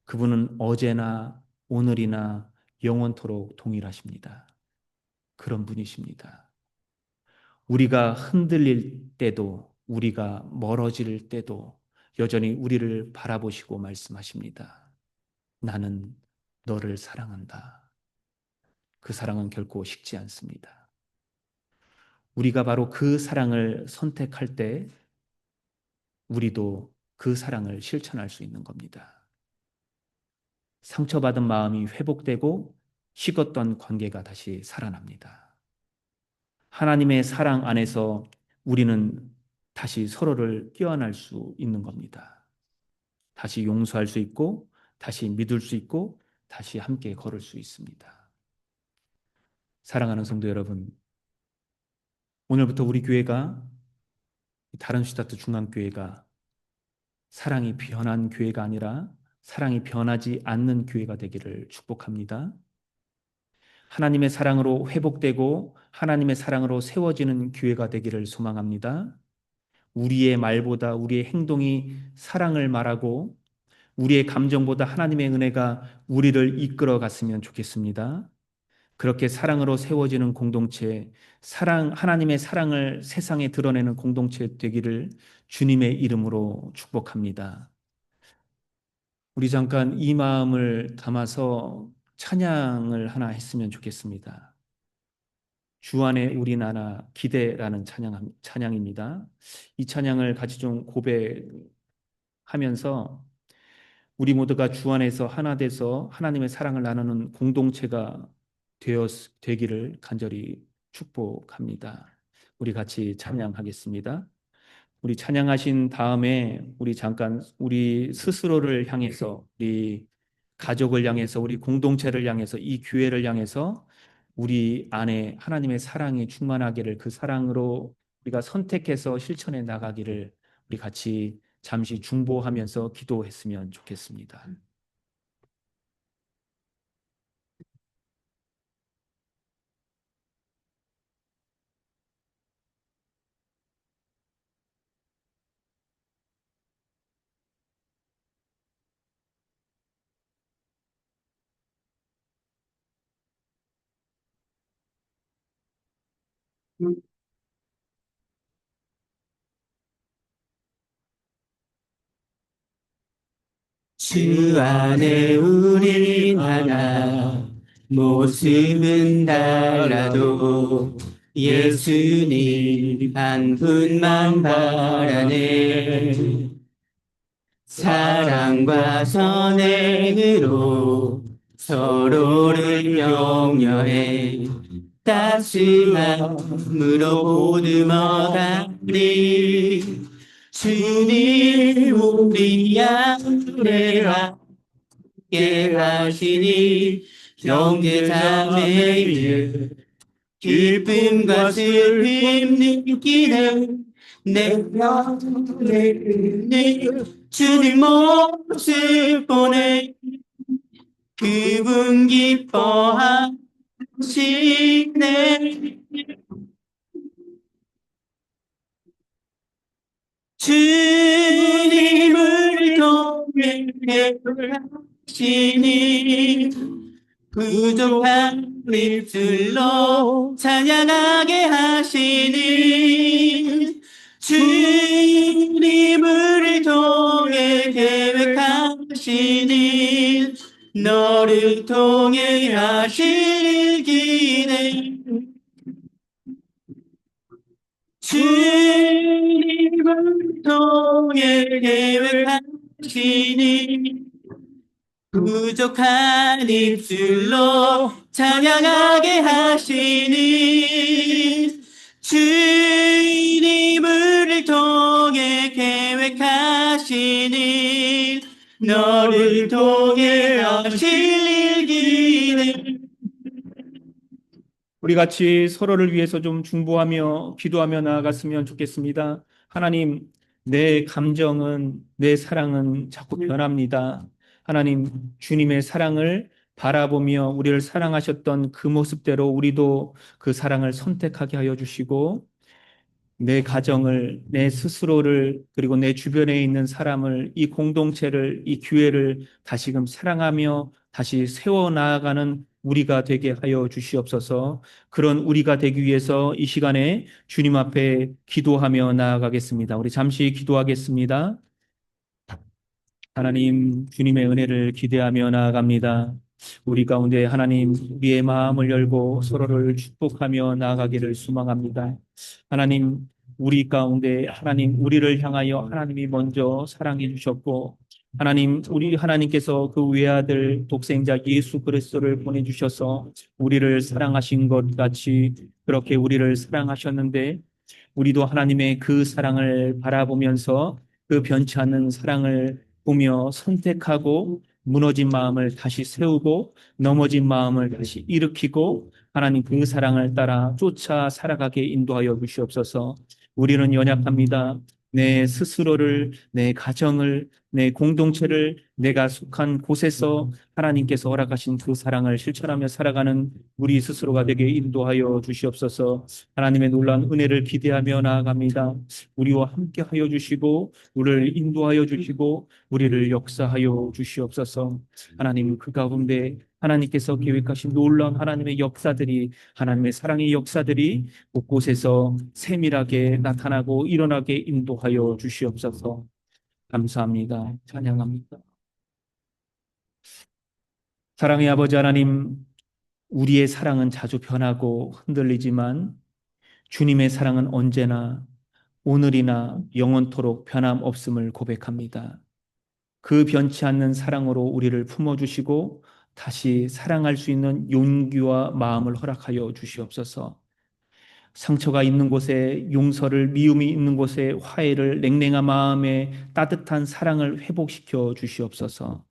그분은 어제나 오늘이나 영원토록 동일하십니다. 그런 분이십니다. 우리가 흔들릴 때도, 우리가 멀어질 때도 여전히 우리를 바라보시고 말씀하십니다. 나는 너를 사랑한다. 그 사랑은 결코 식지 않습니다. 우리가 바로 그 사랑을 선택할 때 우리도 그 사랑을 실천할 수 있는 겁니다. 상처받은 마음이 회복되고 식었던 관계가 다시 살아납니다. 하나님의 사랑 안에서 우리는 다시 서로를 껴안을 수 있는 겁니다. 다시 용서할 수 있고, 다시 믿을 수 있고, 다시 함께 걸을 수 있습니다. 사랑하는 성도 여러분, 오늘부터 우리 교회가, 다른 슈타트 중앙교회가 사랑이 변한 교회가 아니라 사랑이 변하지 않는 교회가 되기를 축복합니다. 하나님의 사랑으로 회복되고 하나님의 사랑으로 세워지는 교회가 되기를 소망합니다. 우리의 말보다 우리의 행동이 사랑을 말하고 우리의 감정보다 하나님의 은혜가 우리를 이끌어 갔으면 좋겠습니다. 그렇게 사랑으로 세워지는 공동체, 하나님의 사랑을 세상에 드러내는 공동체 되기를 주님의 이름으로 축복합니다. 우리 잠깐 이 마음을 담아서 찬양을 하나 했으면 좋겠습니다. 주 안에 우리 나라 기대라는 찬양입니다. 이 찬양을 같이 좀 고백하면서 우리 모두가 주 안에서 하나 돼서 하나님의 사랑을 나누는 공동체가 되기를 간절히 축복합니다. 우리 같이 찬양하겠습니다. 우리 찬양하신 다음에 우리 잠깐 우리 스스로를 향해서, 우리 가족을 향해서, 우리 공동체를 향해서, 이 교회를 향해서 우리 안에 하나님의 사랑이 충만하기를, 그 사랑으로 우리가 선택해서 실천해 나가기를 우리 같이 잠시 중보하면서 기도했으면 좋겠습니다. 주 안에 우린 하나, 모습은 달라도 예수님 한 분만 바라네. 사랑과 선행으로 서로를 격려해 따스함으로 보듬어가리. 주님 우리 안에 함께 하시니 형제자매의 기쁨과 슬픔 느끼는 내 편에 있는 주님 모습 보내 그분 기뻐하시네. 주님을 통해 하시니 부족한 입술로 찬양하게 하시니 주님을 통해 계획하시니 너를 통해 하실 기대 주님을 통해 계획하시니 부족한 입술로 찬양하게 하시니 주님을 통해 계획하시니 너를 통해 하실 길을 우리 같이 서로를 위해서 좀 중보하며 기도하며 나아갔으면 좋겠습니다. 하나님, 내 감정은, 내 사랑은 자꾸 변합니다. 하나님, 주님의 사랑을 바라보며 우리를 사랑하셨던 그 모습대로 우리도 그 사랑을 선택하게 하여 주시고, 내 가정을, 내 스스로를, 그리고 내 주변에 있는 사람을, 이 공동체를, 이 교회를 다시금 사랑하며 다시 세워나가는 우리가 되게 하여 주시옵소서. 그런 우리가 되기 위해서 이 시간에 주님 앞에 기도하며 나아가겠습니다. 우리 잠시 기도하겠습니다. 하나님, 주님의 은혜를 기대하며 나아갑니다. 우리 가운데 하나님, 우리의 마음을 열고 서로를 축복하며 나아가기를 소망합니다. 하나님, 우리 가운데 하나님, 우리를 향하여 하나님이 먼저 사랑해 주셨고, 하나님, 우리 하나님께서 그 외아들 독생자 예수 그리스도를 보내주셔서 우리를 사랑하신 것 같이 그렇게 우리를 사랑하셨는데, 우리도 하나님의 그 사랑을 바라보면서 그 변치 않는 사랑을 보며 선택하고 무너진 마음을 다시 세우고 넘어진 마음을 다시 일으키고 하나님 그 사랑을 따라 쫓아 살아가게 인도하여 주시옵소서. 우리는 연약합니다. 내 스스로를, 내 가정을, 내 공동체를 내가 속한 곳에서 하나님께서 허락하신 그 사랑을 실천하며 살아가는 우리 스스로가 되게 인도하여 주시옵소서. 하나님의 놀라운 은혜를 기대하며 나아갑니다. 우리와 함께 하여 주시고 우리를 인도하여 주시고 우리를 역사하여 주시옵소서. 하나님 그 가운데 하나님께서 계획하신 놀라운 하나님의 역사들이 하나님의 사랑의 역사들이 곳곳에서 세밀하게 나타나고 일어나게 인도하여 주시옵소서. 감사합니다. 찬양합니다. 사랑의 아버지 하나님, 우리의 사랑은 자주 변하고 흔들리지만 주님의 사랑은 언제나 오늘이나 영원토록 변함없음을 고백합니다. 그 변치 않는 사랑으로 우리를 품어주시고 다시 사랑할 수 있는 용기와 마음을 허락하여 주시옵소서. 상처가 있는 곳에 용서를, 미움이 있는 곳에 화해를, 냉랭한 마음에 따뜻한 사랑을 회복시켜 주시옵소서.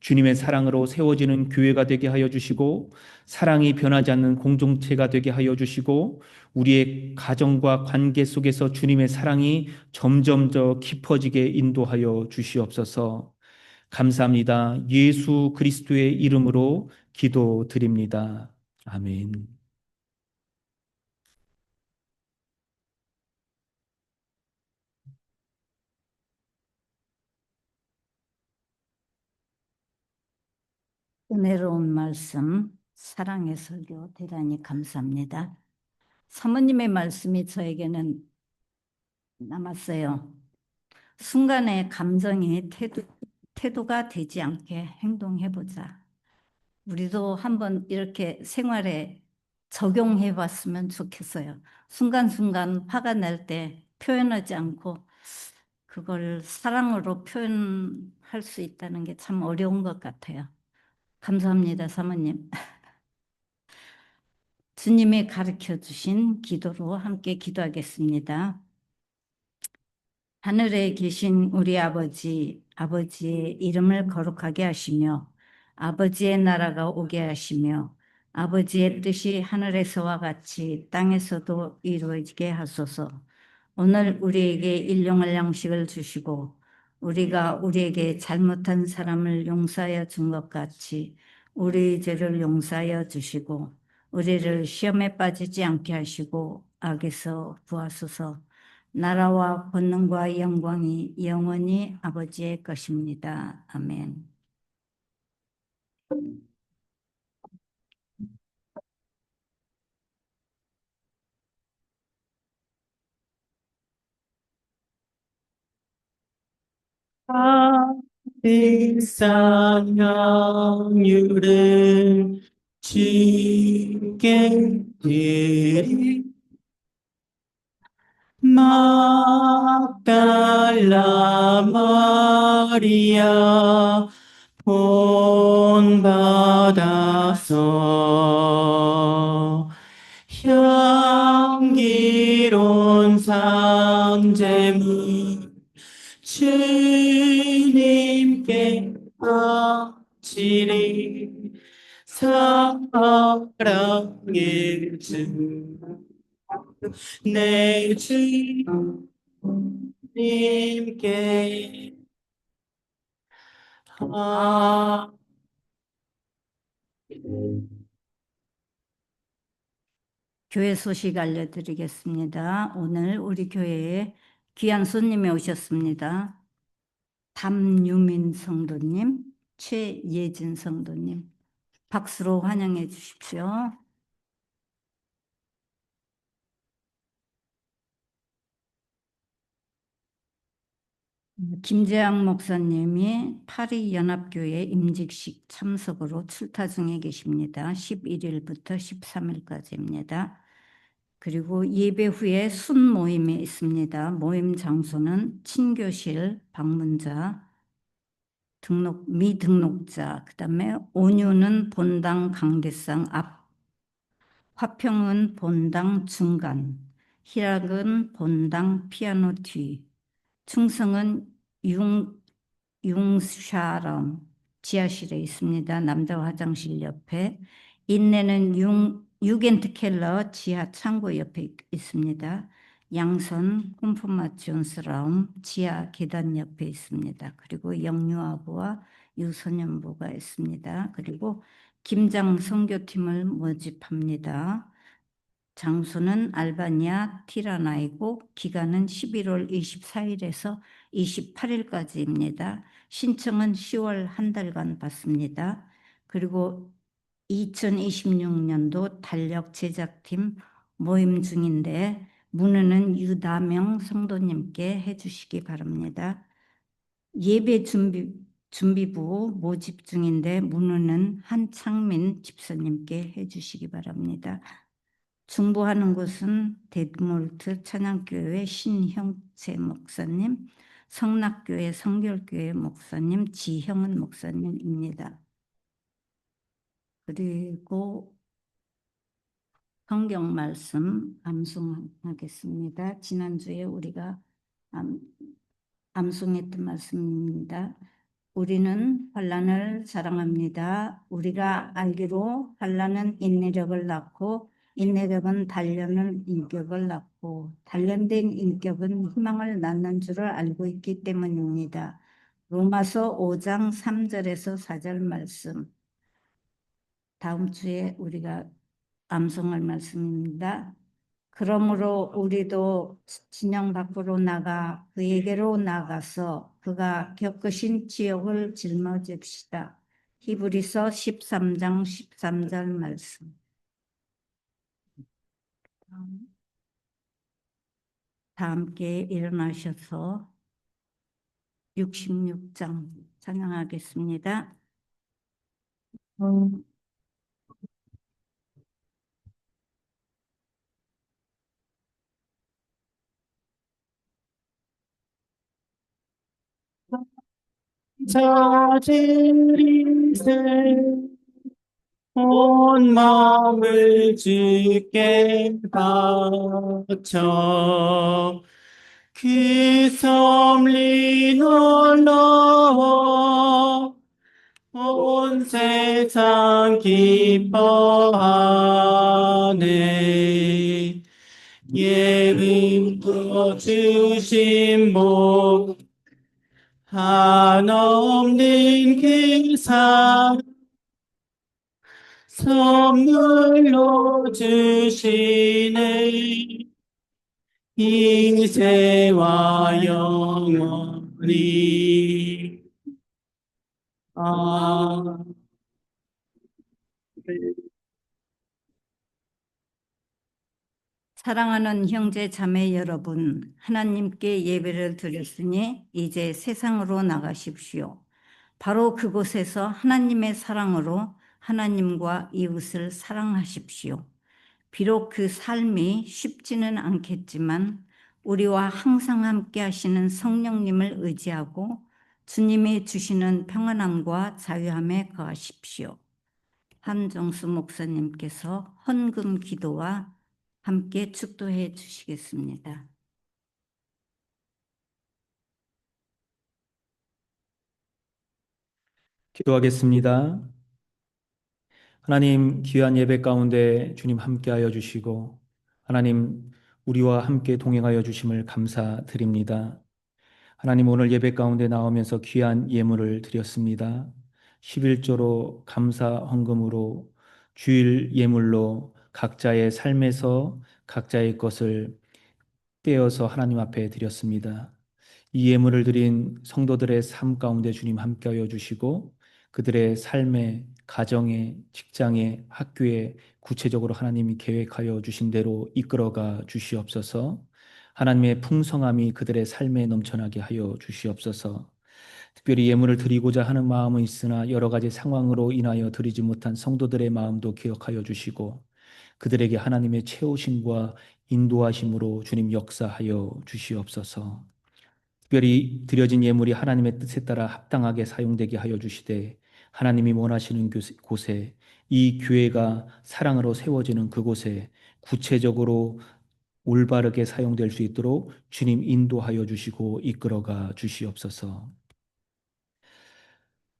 주님의 사랑으로 세워지는 교회가 되게 하여 주시고 사랑이 변하지 않는 공동체가 되게 하여 주시고 우리의 가정과 관계 속에서 주님의 사랑이 점점 더 깊어지게 인도하여 주시옵소서. 감사합니다. 예수 그리스도의 이름으로 기도드립니다. 아멘. 은혜로운 말씀, 사랑의 설교 대단히 감사합니다. 사모님의 말씀이 저에게는 남았어요. 순간의 감정이 태도가 되지 않게 행동해보자. 우리도 한번 이렇게 생활에 적용해 봤으면 좋겠어요. 순간순간 화가 날 때 표현하지 않고 그걸 사랑으로 표현할 수 있다는 게 참 어려운 것 같아요. 감사합니다, 사모님. 주님이 가르쳐 주신 기도로 함께 기도하겠습니다. 하늘에 계신 우리 아버지, 아버지의 이름을 거룩하게 하시며 아버지의 나라가 오게 하시며 아버지의 뜻이 하늘에서와 같이 땅에서도 이루어지게 하소서. 오늘 우리에게 일용할 양식을 주시고 우리가 우리에게 잘못한 사람을 용서하여 준 것 같이 우리 죄를 용서하여 주시고 우리를 시험에 빠지지 않게 하시고 악에서 구하소서. 나라와 권능과 영광이 영원히 아버지의 것입니다. 아멘. 일상 확률은 주께 드리 막달라 마리아 본받아서 향기로운 상제물 주님께 바치리 사랑의 주 내 주님께 아 교회 소식 알려드리겠습니다. 오늘 우리 교회에 귀한 손님이 오셨습니다. 담유민 성도님, 최예진 성도님, 박수로 환영해 주십시오. 김재학 목사님이 파리연합교회 임직식 참석으로 출타 중에 계십니다. 11일부터 13일까지입니다. 그리고 예배 후에 순모임이 있습니다. 모임 장소는 친교실 방문자, 미등록자, 그 다음에 온유는 본당 강대상 앞, 화평은 본당 중간, 희락은 본당 피아노 뒤, 충성은 융샤람 지하실에 있습니다. 남자 화장실 옆에. 인내는 유겐트켈러 지하 창고 옆에 있습니다. 양선 콤프마치온스라움 지하 계단 옆에 있습니다. 그리고 영유아부와 유소년부가 있습니다. 그리고 김장 선교팀을 모집합니다. 장소는 알바니아 티라나이고 기간은 11월 24일에서 28일까지입니다. 신청은 10월 한 달간 받습니다. 그리고 2026년도 달력 제작팀 모임 중인데 문의는 유다명 성도님께 해주시기 바랍니다. 예배 준비부 모집 중인데 문의는 한창민 집사님께 해주시기 바랍니다. 중보하는 곳은 데드몰트 찬양교회 신형채 목사님, 성락교회 성결교회 목사님, 지형은 목사님입니다. 그리고 성경 말씀 암송하겠습니다. 지난주에 우리가 암송했던 말씀입니다. 우리는 환난을 사랑합니다. 우리가 알기로 환난은 인내력을 낳고 인내력은 단련을 인격을 낳고 단련된 인격은 희망을 낳는 줄을 알고 있기 때문입니다. 로마서 5장 3절에서 4절 말씀. 다음 주에 우리가 암송할 말씀입니다. 그러므로 우리도 진영 밖으로 나가 그에게로 나가서 그가 겪으신 지옥을 짊어집시다. 히브리서 13장 13절 말씀. 다 함께 일어나셔서 66장 찬양하겠습니다. 자들이세 온 마음을 주께 바쳐 그 섭리 놀라워 온 세상 기뻐하네. 예비부어 주신 복 한없는 그 사랑 선물로 주시네. 이제와 영원히 아멘. 사랑하는 형제 자매 여러분, 하나님께 예배를 드렸으니 이제 세상으로 나가십시오. 바로 그곳에서 하나님의 사랑으로 하나님과 이웃을 사랑하십시오. 비록 그 삶이 쉽지는 않겠지만 우리와 항상 함께 하시는 성령님을 의지하고 주님이 주시는 평안함과 자유함에 거하십시오. 한정수 목사님께서 헌금 기도와 함께 축도해 주시겠습니다. 기도하겠습니다. 하나님, 귀한 예배 가운데 주님 함께하여 주시고 하나님, 우리와 함께 동행하여 주심을 감사드립니다. 하나님, 오늘 예배 가운데 나오면서 귀한 예물을 드렸습니다. 11조로 감사 헌금으로 주일 예물로 각자의 삶에서 각자의 것을 떼어서 하나님 앞에 드렸습니다. 이 예물을 드린 성도들의 삶 가운데 주님 함께하여 주시고 그들의 삶에, 가정에, 직장에, 학교에 구체적으로 하나님이 계획하여 주신 대로 이끌어가 주시옵소서. 하나님의 풍성함이 그들의 삶에 넘쳐나게 하여 주시옵소서. 특별히 예물을 드리고자 하는 마음은 있으나 여러 가지 상황으로 인하여 드리지 못한 성도들의 마음도 기억하여 주시고 그들에게 하나님의 채우심과 인도하심으로 주님 역사하여 주시옵소서. 특별히 드려진 예물이 하나님의 뜻에 따라 합당하게 사용되게 하여 주시되 하나님이 원하시는 곳에 이 교회가 사랑으로 세워지는 그곳에 구체적으로 올바르게 사용될 수 있도록 주님 인도하여 주시고 이끌어가 주시옵소서.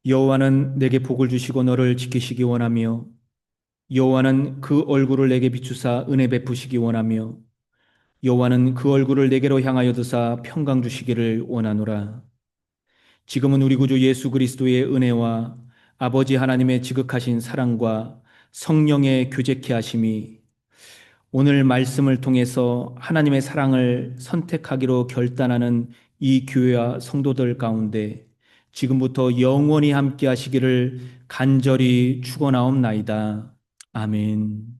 여호와는 내게 복을 주시고 너를 지키시기 원하며 여호와는 그 얼굴을 내게 비추사 은혜 베푸시기 원하며 여호와는 그 얼굴을 내게로 향하여 드사 평강 주시기를 원하노라. 지금은 우리 구주 예수 그리스도의 은혜와 아버지 하나님의 지극하신 사랑과 성령의 교제케 하심이 오늘 말씀을 통해서 하나님의 사랑을 선택하기로 결단하는 이 교회와 성도들 가운데 지금부터 영원히 함께 하시기를 간절히 축원하옵나이다. 아멘.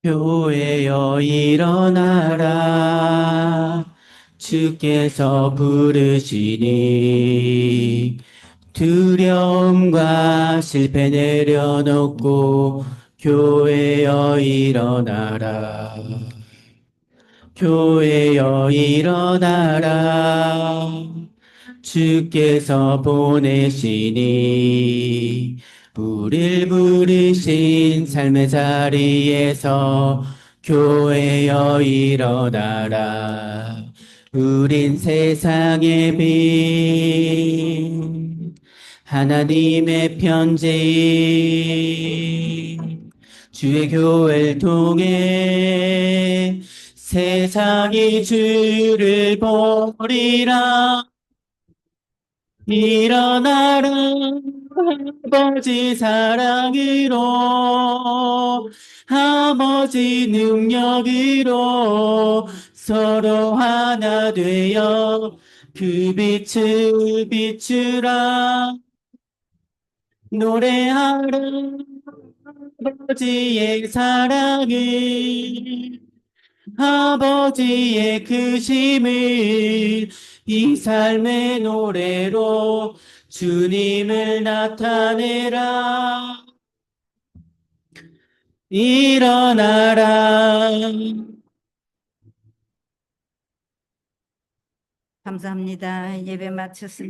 교회여 일어나라 주께서 부르시니 두려움과 실패 내려놓고 교회여 일어나라 교회여 일어나라 주께서 보내시니 우릴 부르신 삶의 자리에서 교회여 일어나라 우린 세상의 빛 하나님의 편지 주의 교회를 통해 세상이 주를 보리라 일어나라 아버지 사랑으로 아버지 능력으로 서로 하나 되어 그 빛을 비추라 노래하라 아버지의 사랑을 아버지의 크심을 이 삶의 노래로 주님을 나타내라 일어나라 감사합니다. 예배 마쳤습니다.